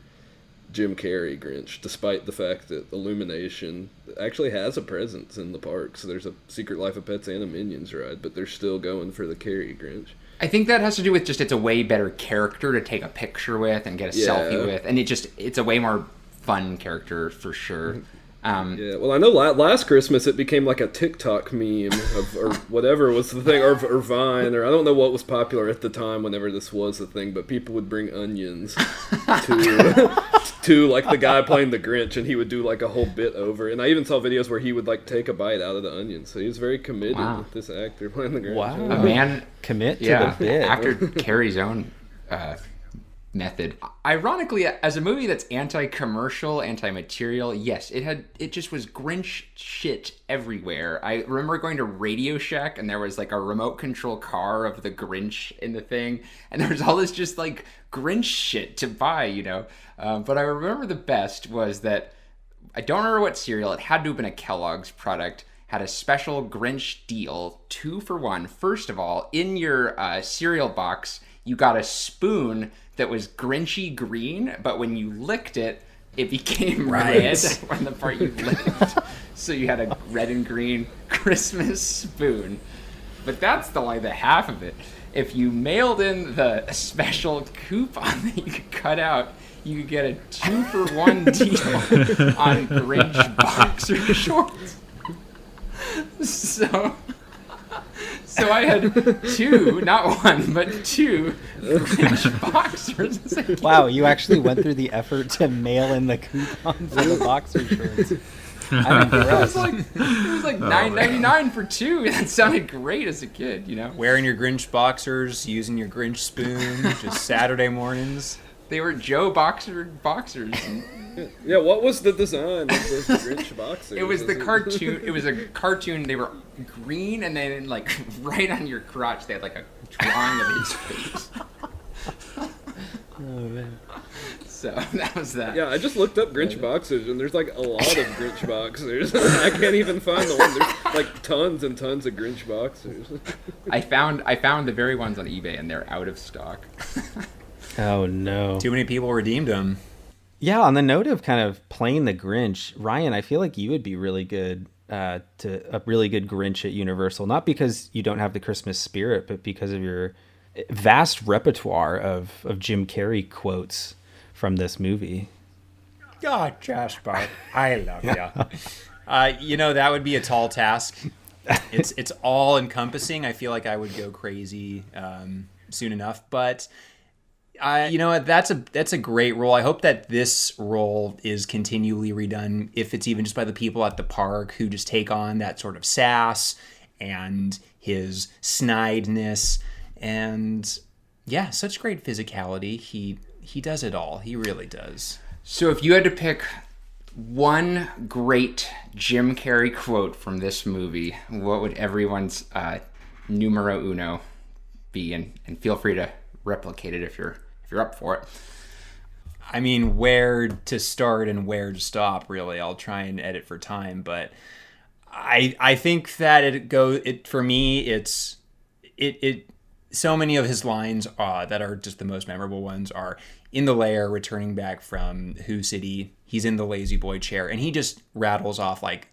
Jim Carrey Grinch, despite the fact that Illumination actually has a presence in the park. So there's a Secret Life of Pets and a Minions ride, but they're still going for the Carrey Grinch. I think that has to do with just it's a way better character to take a picture with and get a selfie with, and it's a way more fun character for sure. Yeah, well, I know last Christmas it became like a TikTok meme or whatever was the thing, or Vine, or I don't know what was popular at the time whenever this was a thing, but people would bring onions to like the guy playing the Grinch, and he would do like a whole bit over. And I even saw videos where he would like take a bite out of the onion. So he was very committed, this actor playing the Grinch. Wow. A man Commit to the bit. after Carrie's own method. Ironically, as a movie that's anti-commercial, anti-material, yes, it just was Grinch shit everywhere. I remember going to Radio Shack and there was like a remote control car of the Grinch in the thing, and there was all this just like Grinch shit to buy, you know. But I remember the best was that I don't remember what cereal. It had to have been a Kellogg's product. Had a special Grinch deal, 2 for 1. First of all, in your cereal box, you got a spoon that was Grinchy green, but when you licked it, it became red when the part you licked. So you had a red and green Christmas spoon. But that's the half of it. If you mailed in the special coupon that you could cut out, you could get a 2 for 1 deal on Grinch boxer shorts. So I had 2, not 1, but 2 Grinch boxers. Wow, you actually went through the effort to mail in the coupon for the boxer shorts. I'm impressed. It was like $9.99 for 2. That sounded great as a kid, you know. Wearing your Grinch boxers, using your Grinch spoon, just Saturday mornings. They were Joe boxers. Yeah, what was the design of those Grinch boxers? It was the cartoon. It was a cartoon. They were green, and then like right on your crotch, they had like a drawing of his face. Oh man. So that was that. Yeah, I just looked up Grinch boxers, and there's like a lot of Grinch boxers. I can't even find the one. There's like tons and tons of Grinch boxers. I found the very ones on eBay, and they're out of stock. Oh no. Too many people redeemed them. Yeah, on the note of kind of playing the Grinch, Ryan, I feel like you would be really good to a really good Grinch at Universal. Not because you don't have the Christmas spirit, but because of your vast repertoire of Jim Carrey quotes from this movie. God, Jasper, I love you. You know, that would be a tall task. It's all encompassing. I feel like I would go crazy soon enough, but. You know what? That's a great role. I hope that this role is continually redone, if it's even just by the people at the park who just take on that sort of sass and his snideness, and yeah, such great physicality. He does it all. He really does. So if you had to pick one great Jim Carrey quote from this movie, what would everyone's numero uno be? And feel free to replicate it if you're up for it. I mean, where to start and where to stop, really. I'll try and edit for time, but I think that for me, it's so many of his lines that are just the most memorable ones are in the lair, returning back from Who City. He's in the lazy boy chair, and he just rattles off like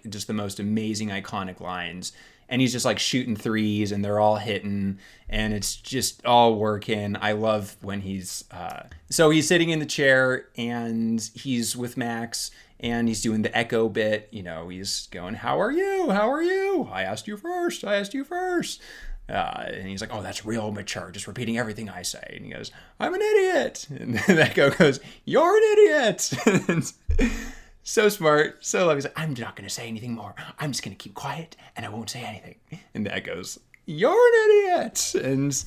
just the most amazing, iconic lines. And he's just like shooting threes, and they're all hitting, and it's just all working. I love when he's sitting in the chair, and he's with Max, and he's doing the echo bit. You know, he's going, "How are you? How are you? I asked you first. I asked you first." And he's like, "Oh, that's real mature, just repeating everything I say." And he goes, "I'm an idiot." And the echo goes, "You're an idiot." So smart, so lovely. He's like, "I'm not going to say anything more. I'm just going to keep quiet, and I won't say anything." And that goes, "You're an idiot." And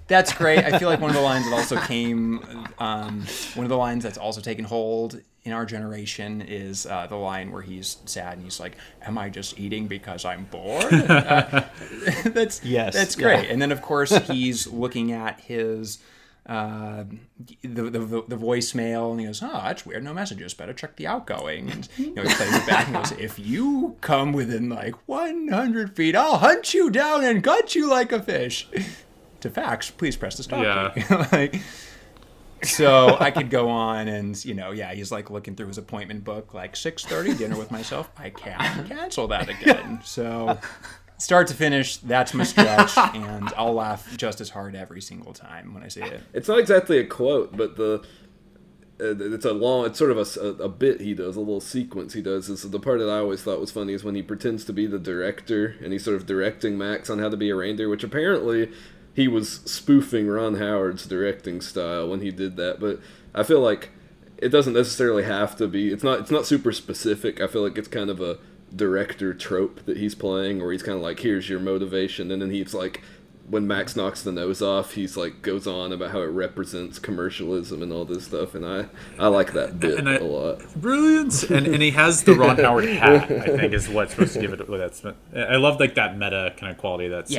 that's great. I feel like one of the lines that also one of the lines that's also taken hold in our generation is the line where he's sad and he's like, "Am I just eating because I'm bored?" That's great. Yeah. And then, of course, he's looking at his... the voicemail, and he goes, "Oh, that's weird, no messages, better check the outgoing." And he plays it back and goes, "If you come within like 100 feet, I'll hunt you down and gut you like a fish." To fax, please press the stop key. So I could go on, and he's like looking through his appointment book, like 6:30 dinner with myself. I can't cancel that again. So start to finish, that's my stretch, and I'll laugh just as hard every single time when I see it. It's not exactly a quote, but it's it's sort of a bit he does, a little sequence he does. Is the part that I always thought was funny is when he pretends to be the director and he's sort of directing Max on how to be a reindeer, which apparently he was spoofing Ron Howard's directing style when he did that. But I feel like it doesn't necessarily have to be. It's not super specific. I feel like it's kind of a director trope that he's playing, where he's kind of like, here's your motivation, and then he's like, when Max knocks the nose off, he's like goes on about how it represents commercialism and all this stuff, and I like that bit a lot. Brilliant, and he has the Ron Howard hat. I think is what's supposed to give it. That's I love like that meta kind of quality. That's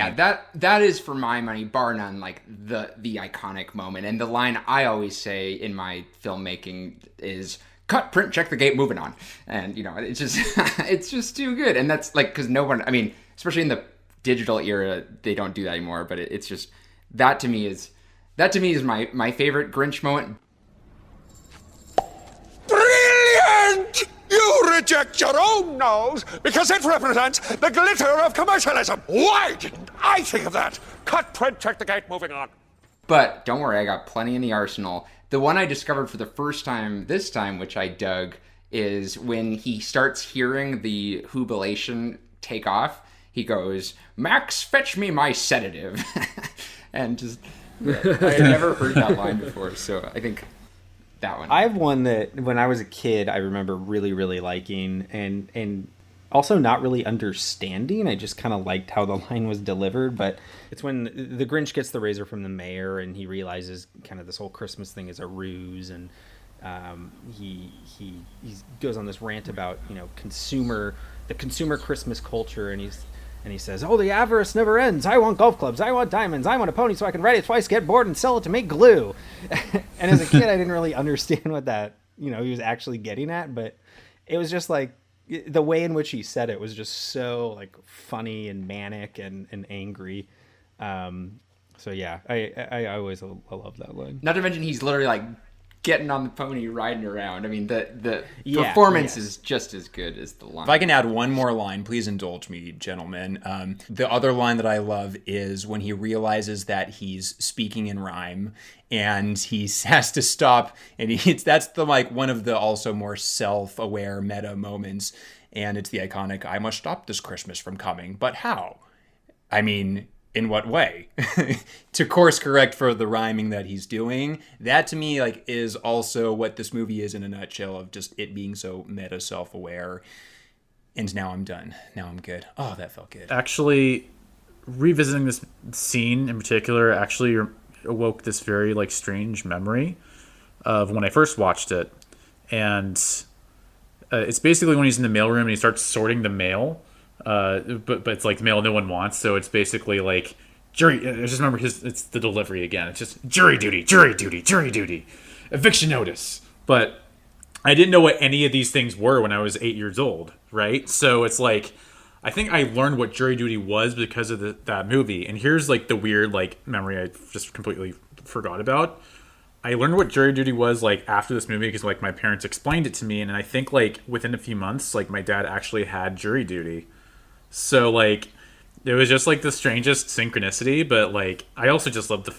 that is for my money, bar none, like the iconic moment. And the line I always say in my filmmaking is, "Cut, print, check the gate, moving on." And it's just it's just too good. And that's like, because no one, I mean, especially in the digital era, they don't do that anymore, but it's just that to me is my favorite Grinch moment. Brilliant! You reject your own nose because it represents the glitter of commercialism. Why didn't I think of that? Cut, print, check the gate, moving on. But don't worry, I got plenty in the arsenal. The one I discovered for the first time this time, which I dug, is when he starts hearing the jubilation take off. He goes, "Max, fetch me my sedative." And just, I had never heard that line before, so I think that one. I have one that when I was a kid, I remember really, really liking, and also not really understanding. I just kind of liked how the line was delivered, but it's when the Grinch gets the razor from the mayor, and he realizes kind of this whole Christmas thing is a ruse, and he goes on this rant about the consumer Christmas culture, and he says, "Oh, the avarice never ends. I want golf clubs. I want diamonds. I want a pony so I can ride it twice, get bored, and sell it to make glue." And as a kid, I didn't really understand what that, he was actually getting at, but it was just like the way in which he said it was just so like funny and manic and angry. So yeah, I always love that line. Not to mention he's literally like getting on the pony, riding around. I mean, the performance is just as good as the line. If I can add one more line, please indulge me, gentlemen. The other line that I love is when he realizes that he's speaking in rhyme and he has to stop, and that's the like one of the also more self-aware meta moments, and it's the iconic, "I must stop this Christmas from coming, but how? I mean, in what way?" To course correct for the rhyming that he's doing. That to me like is also what this movie is in a nutshell, of just it being so meta self-aware. And now I'm done. Now I'm good. Oh, that felt good. Actually, revisiting this scene in particular actually awoke this very like strange memory of when I first watched it. And it's basically when he's in the mailroom and he starts sorting the mail. But it's like the mail no one wants, so it's basically like jury. I just remember it's the delivery again. It's just jury duty, jury duty, jury duty, eviction notice. But I didn't know what any of these things were when I was 8 years old, right? So it's like I think I learned what jury duty was because of that movie. And here's like the weird like memory I just completely forgot about. I learned what jury duty was like after this movie because like my parents explained it to me, and I think like within a few months like my dad actually had jury duty. So, like, it was just, like, the strangest synchronicity, but, like, I also just loved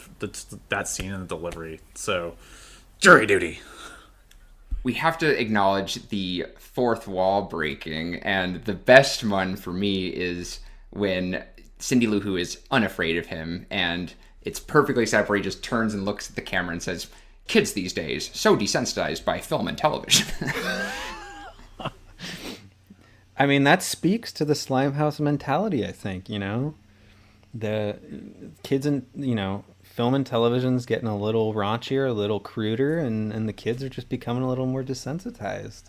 that scene and the delivery. So, jury duty. We have to acknowledge the fourth wall breaking, and the best one for me is when Cindy Lou Who is unafraid of him, and it's perfectly set up where he just turns and looks at the camera and says, "Kids these days, so desensitized by film and television." I mean, that speaks to the Slimehouse mentality, I think, The kids in, film and television's getting a little raunchier, a little cruder, and the kids are just becoming a little more desensitized.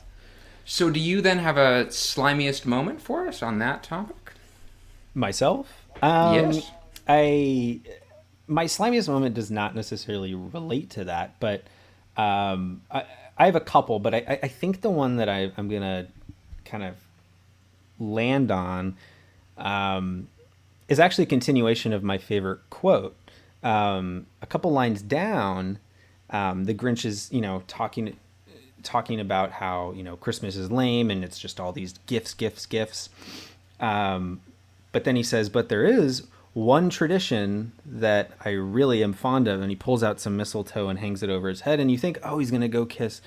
So do you then have a slimiest moment for us on that topic? Myself? Yes. My slimiest moment does not necessarily relate to that, but I have a couple, but I think the one that I'm going to kind of land on is actually a continuation of my favorite quote. A couple lines down, the Grinch is talking about how Christmas is lame and it's just all these gifts. But then he says, "But there is one tradition that I really am fond of, and he pulls out some mistletoe and hangs it over his head, and you think, oh, he's gonna go kiss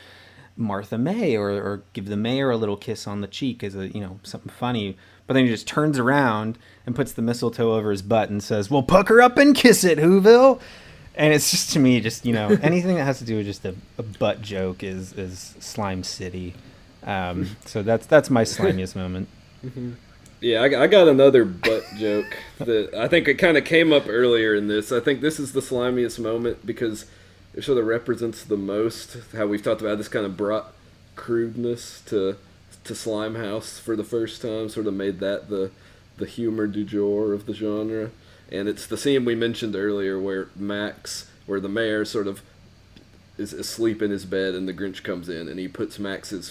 Martha May or give the mayor a little kiss on the cheek as a, you know, something funny. But then he just turns around and puts the mistletoe over his butt and says, well, pucker up and kiss it, Whoville. And it's just, to me, just, you know, anything that has to do with just a butt joke is Slime City. So that's my slimiest moment. Yeah, I got another butt joke that I think it kind of came up earlier in this. I think this is the slimiest moment because it sort of represents the most how we've talked about this kind of brought crudeness to Slimehouse for the first time, sort of made that the humor du jour of the genre. And it's the scene we mentioned earlier where the mayor sort of is asleep in his bed and the Grinch comes in and he puts Max's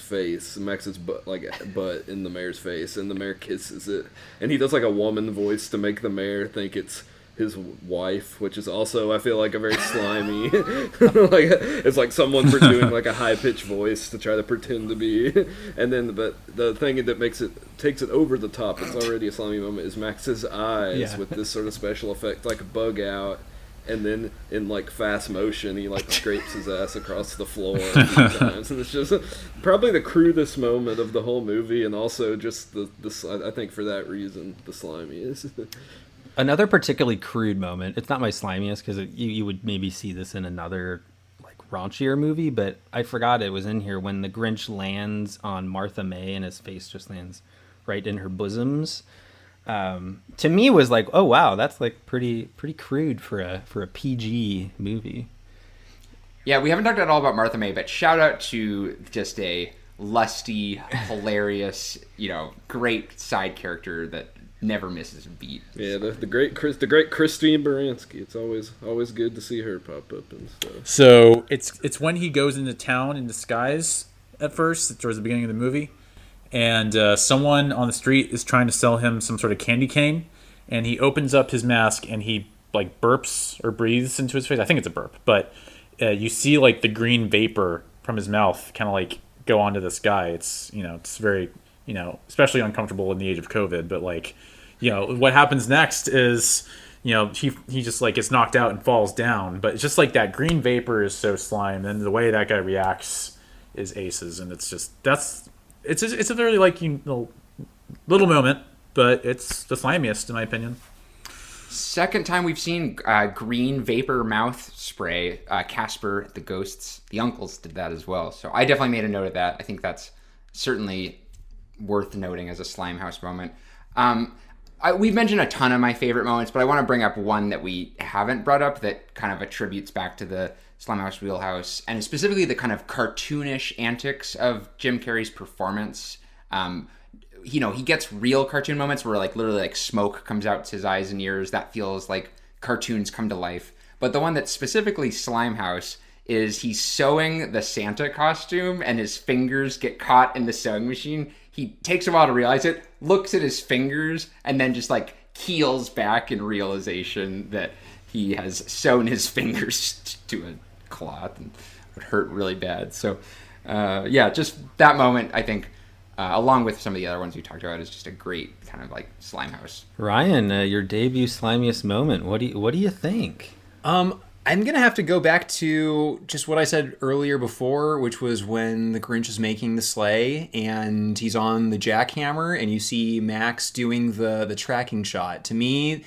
butt in the mayor's face and the mayor kisses it. And he does like a woman voice to make the mayor think it's his wife, which is also, I feel like, a very slimy, like it's like someone doing like a high pitched voice to try to pretend to be. And then, but the thing that takes it over the top, it's already a slimy moment, is Max's eyes with this sort of special effect, like bug out. And then in like fast motion, he like scrapes his ass across the floor a few times, and it's just probably the crudest moment of the whole movie, and also just I think for that reason the slimiest. Another particularly crude moment. It's not my slimiest because you would maybe see this in another like raunchier movie, but I forgot it was in here when the Grinch lands on Martha May and his face just lands right in her bosoms. To me was like, oh wow, that's like pretty crude for a PG movie. Yeah, we haven't talked at all about Martha May, but shout out to just a lusty, hilarious, you know, great side character that never misses a beat. Yeah, the great Christine Baranski. It's always good to see her pop up and stuff. So it's when he goes into town in disguise at first, towards the beginning of the movie, and someone on the street is trying to sell him some sort of candy cane, and he opens up his mask and he like burps or breathes into his face. I think it's a burp, but you see like the green vapor from his mouth kind of like go onto this guy. It's, you know, it's very, you know, especially uncomfortable in the age of COVID, but like, you know, what happens next is, you know, he just like gets knocked out and falls down, but it's just like that green vapor is so slime, and the way that guy reacts is aces, and it's just it's a very like, you know, little moment, but it's the slimiest in my opinion. Second time we've seen green vapor mouth spray. Casper, the ghosts, the uncles did that as well. So I definitely made a note of that. I think that's certainly worth noting as a Slimehouse moment. We've mentioned a ton of my favorite moments, but I want to bring up one that we haven't brought up that kind of attributes back to the Slimehouse wheelhouse, and specifically the kind of cartoonish antics of Jim Carrey's performance. You know, he gets real cartoon moments where like literally like smoke comes out his eyes and ears. That feels like cartoons come to life. But the one that's specifically Slimehouse is he's sewing the Santa costume and his fingers get caught in the sewing machine. He takes a while to realize it, looks at his fingers, and then just like keels back in realization that he has sewn his fingers to a cloth and it would hurt really bad. So yeah, just that moment, I think, along with some of the other ones we talked about, is just a great kind of like Slimehouse. Ryan, your debut slimiest moment. What do you think? I'm going to have to go back to just what I said earlier before, which was when the Grinch is making the sleigh and he's on the jackhammer and you see Max doing the tracking shot. To me,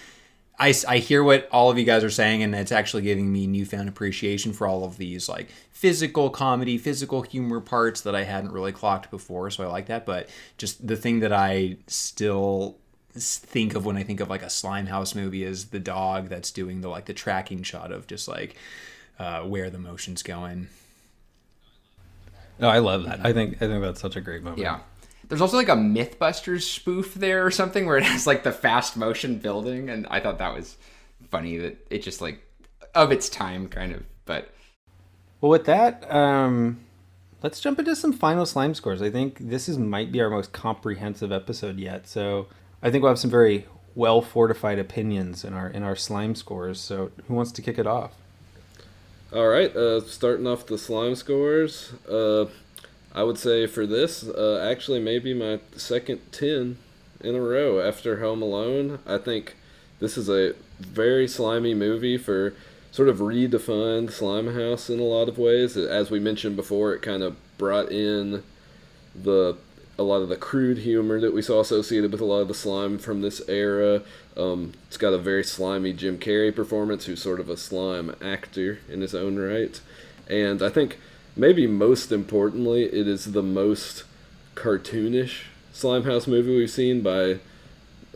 I hear what all of you guys are saying, and it's actually giving me newfound appreciation for all of these like physical comedy, physical humor parts that I hadn't really clocked before, so I like that. But just the thing that I still think of when I think of like a Slimehouse movie is the dog that's doing the tracking shot of just like where the motion's going. No, I love that. I think that's such a great moment. Yeah. There's also like a Mythbusters spoof there or something where it has like the fast motion building, and I thought that was funny that it just like of its time kind of. But well, with that, let's jump into some final slime scores. I think this might be our most comprehensive episode yet, so I think we'll have some very well fortified opinions in our slime scores. So who wants to kick it off? All right, starting off the slime scores. I would say for this, actually maybe my second 10 in a row after Home Alone. I think This is a very slimy movie for sort of redefined Slimehouse in a lot of ways. As we mentioned before, it kind of brought in a lot of the crude humor that we saw associated with a lot of the slime from this era. It's got a very slimy Jim Carrey performance, who's sort of a slime actor in his own right. And I think maybe most importantly, it is the most cartoonish Slimehouse movie we've seen by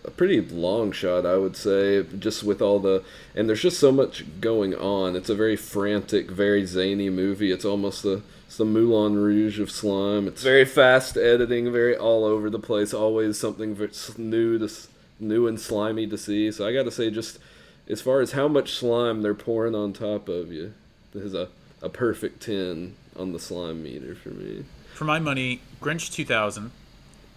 a pretty long shot, I would say, just with all and there's just so much going on. It's a very frantic, very zany movie. It's almost it's the Moulin Rouge of slime. It's very fast editing, very all over the place, always something new and slimy to see. So I gotta say, just as far as how much slime they're pouring on top of you, this is a perfect 10 on the slime meter for me. For my money, Grinch 2000,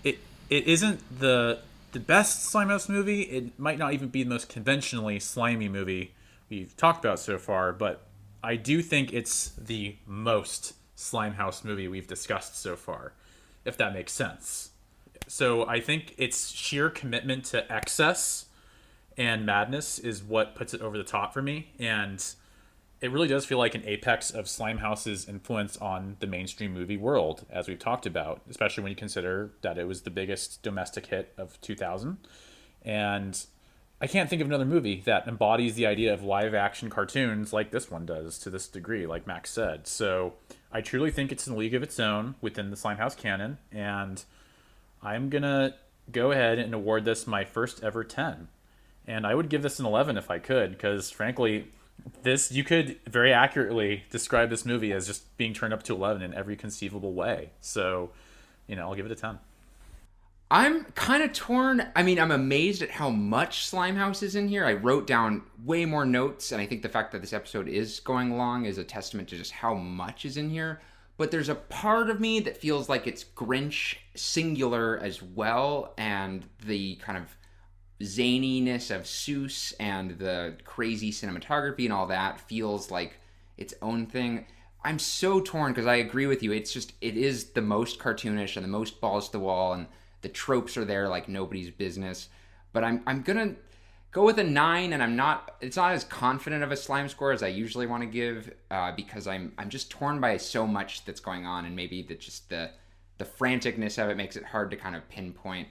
it isn't the best Slimehouse movie. It might not even be the most conventionally slimy movie we've talked about so far, but I do think it's the most Slimehouse movie we've discussed so far, if that makes sense. So I think its sheer commitment to excess and madness is what puts it over the top for me, and it really does feel like an apex of Slimehouse's influence on the mainstream movie world, as we've talked about, especially when you consider that it was the biggest domestic hit of 2000. And I can't think of another movie that embodies the idea of live-action cartoons like this one does to this degree, like Max said. So I truly think it's in a league of its own within the Slimehouse canon, and I'm going to go ahead and award this my first ever 10. And I would give this an 11 if I could, because frankly, you could very accurately describe this movie as just being turned up to 11 in every conceivable way. So, I'll give it a 10. I'm kind of torn. I mean, I'm amazed at how much Slimehouse is in here. I wrote down way more notes, and I think the fact that this episode is going long is a testament to just how much is in here. But there's a part of me that feels like it's Grinch singular as well, and the kind of zaniness of Seuss and the crazy cinematography and all that feels like its own thing. I'm so torn because I agree with you. It is the most cartoonish and the most balls to the wall, and the tropes are there like nobody's business. But I'm gonna go with a 9, and it's not as confident of a slime score as I usually want to give, because I'm just torn by so much that's going on, and maybe the franticness of it makes it hard to kind of pinpoint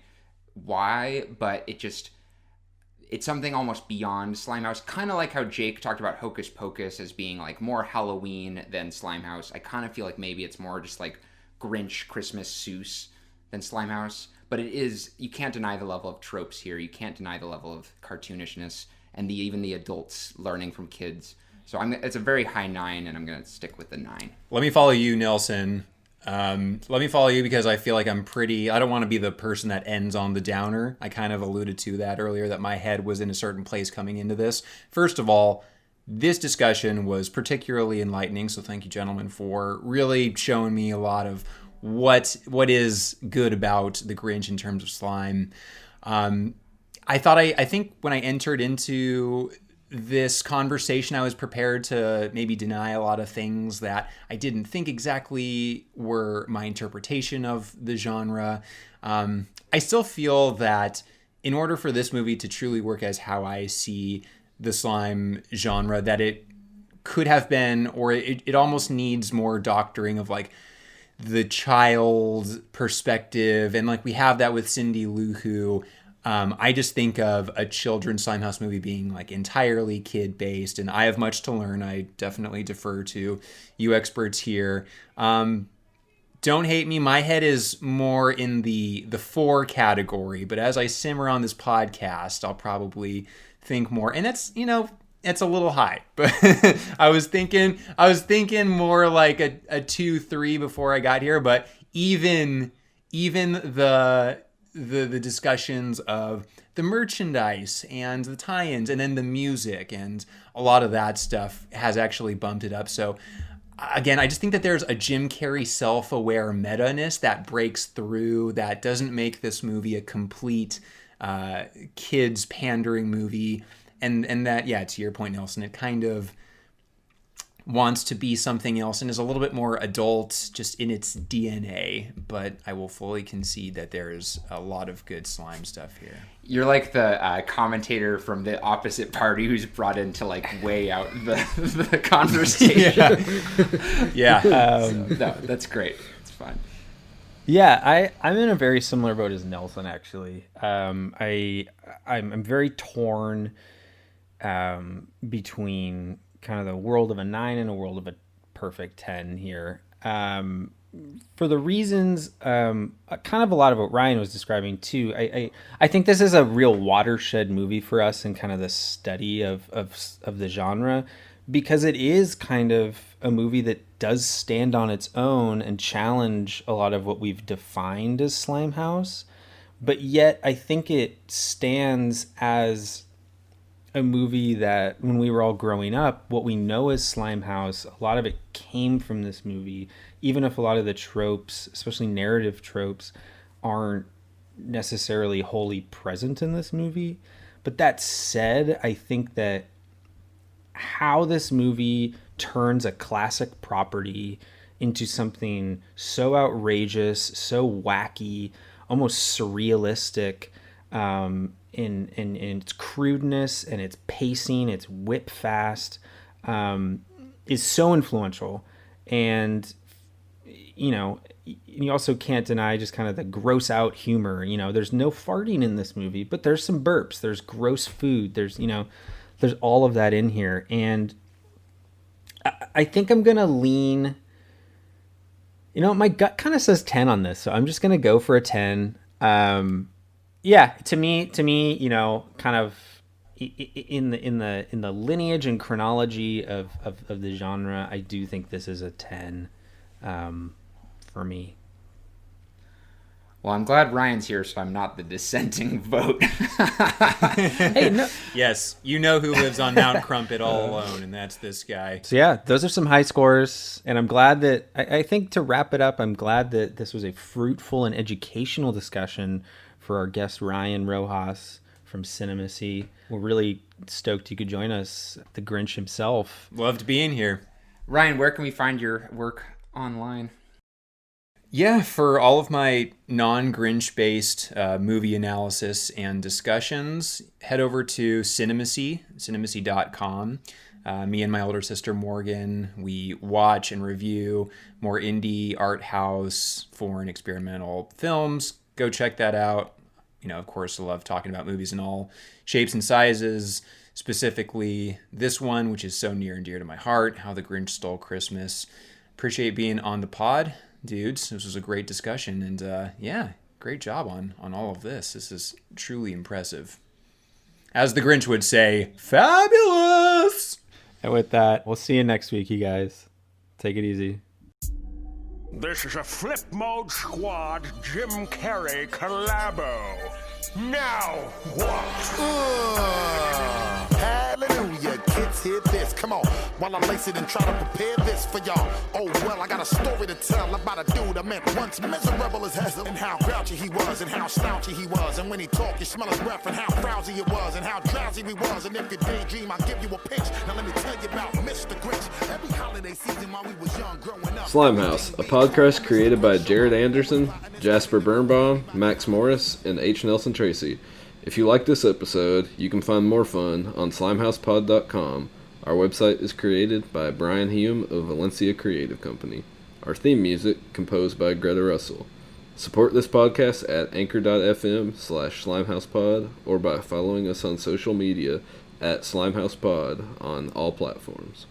why, but it's something almost beyond Slimehouse. Kind of like how Jake talked about Hocus Pocus as being like more Halloween than Slimehouse. I kind of feel like maybe it's more just like Grinch, Christmas, Seuss than Slimehouse. But you can't deny the level of tropes here. You can't deny the level of cartoonishness and even the adults learning from kids. So it's a very high 9, and I'm going to stick with the 9. Let me follow you, Nelson. Let me follow you because I feel like I don't want to be the person that ends on the downer. I kind of alluded to that earlier, that my head was in a certain place coming into this. First of all, this discussion was particularly enlightening, so thank you, gentlemen, for really showing me a lot of what is good about the Grinch in terms of slime. I think when I entered into this conversation, I was prepared to maybe deny a lot of things that I didn't think exactly were my interpretation of the genre. I still feel that in order for this movie to truly work as how I see the slime genre, that it could have been, or it almost needs more doctoring of like the child perspective. And like we have that with Cindy Lou Who. I just think of a children's Slimehouse movie being like entirely kid-based, and I have much to learn. I definitely defer to you experts here. Don't hate me. My head is more in the 4 category, but as I simmer on this podcast, I'll probably think more. And that's, it's a little high, but I was thinking more like a 2, 3 before I got here. But even the discussions of the merchandise and the tie-ins and then the music and a lot of that stuff has actually bumped it up. So again, I just think that there's a Jim Carrey self-aware meta-ness that breaks through, that doesn't make this movie a complete kids pandering movie. And that, yeah, to your point, Nelson, it kind of wants to be something else and is a little bit more adult just in its DNA, but I will fully concede that there is a lot of good slime stuff here. You're like the commentator from the opposite party who's brought in to like weigh out the conversation. Yeah. No, that's great. It's fun. Yeah, I'm in a very similar boat as Nelson, actually. I'm very torn between kind of the world of a 9 and a world of a perfect 10 here. For the reasons, kind of a lot of what Ryan was describing too. I think this is a real watershed movie for us in kind of the study of the genre, because it is kind of a movie that does stand on its own and challenge a lot of what we've defined as Slimehouse, but yet I think it stands as a movie that when we were all growing up, what we know as Slimehouse, a lot of it came from this movie, even if a lot of the tropes, especially narrative tropes, aren't necessarily wholly present in this movie. But that said, I think that how this movie turns a classic property into something so outrageous, so wacky, almost surrealistic, in its crudeness and its pacing, its whip fast, is so influential. And, you know, you also can't deny just kind of the gross out humor. You know, there's no farting in this movie, but there's some burps, there's gross food, there's all of that in here. And I think I'm going to lean, my gut kind of says 10 on this, so I'm just going to go for a 10. Yeah, to me, kind of in the lineage and chronology of the genre, I do think this is a 10 for me. Well, I'm glad Ryan's here, so I'm not the dissenting vote. Hey, no. Yes, you know who lives on Mount Crumpet all alone, and that's this guy. So yeah, those are some high scores, and I'm glad that I think to wrap it up, I'm glad that this was a fruitful and educational discussion for our guest Ryan Rojas from Cinemacy. We're really stoked you could join us, the Grinch himself. Loved being here. Ryan, where can we find your work online? Yeah, for all of my non-Grinch-based movie analysis and discussions, head over to cinemacy.com. Me and my older sister Morgan, we watch and review more indie, art house, foreign experimental films. Go check that out. Of course, I love talking about movies in all shapes and sizes, specifically this one, which is so near and dear to my heart, How the Grinch Stole Christmas. Appreciate being on the pod, dudes. This was a great discussion, and great job on all of this. This is truly impressive. As the Grinch would say, fabulous! And with that, we'll see you next week, you guys. Take it easy. This is a Flip Mode Squad Jim Carrey collabo. Now what? Hallelujah, kids, hear this. Come on, while I lace it and try to prepare this for y'all. Oh, well, I got a story to tell about a dude I met once miserable as hell, and how grouchy he was, and how slouchy he was. And when he talked, you smell his breath, and how frowsy it was, and how drowsy he was. And if you daydream, I'll give you a pinch. Now let me tell you about Mr. Grinch. Every holiday season while we was young growing up. Slimehouse, a podcast created by Jared Anderson, Jasper Birnbaum, Max Morris, and H. Nelson Tracy. If you like this episode, you can find more fun on slimehousepod.com. Our website is created by Brian Hume of Valencia Creative Company. Our theme music composed by Greta Russell. Support this podcast at anchor.fm/slimehousepod or by following us on social media at slimehousepod on all platforms.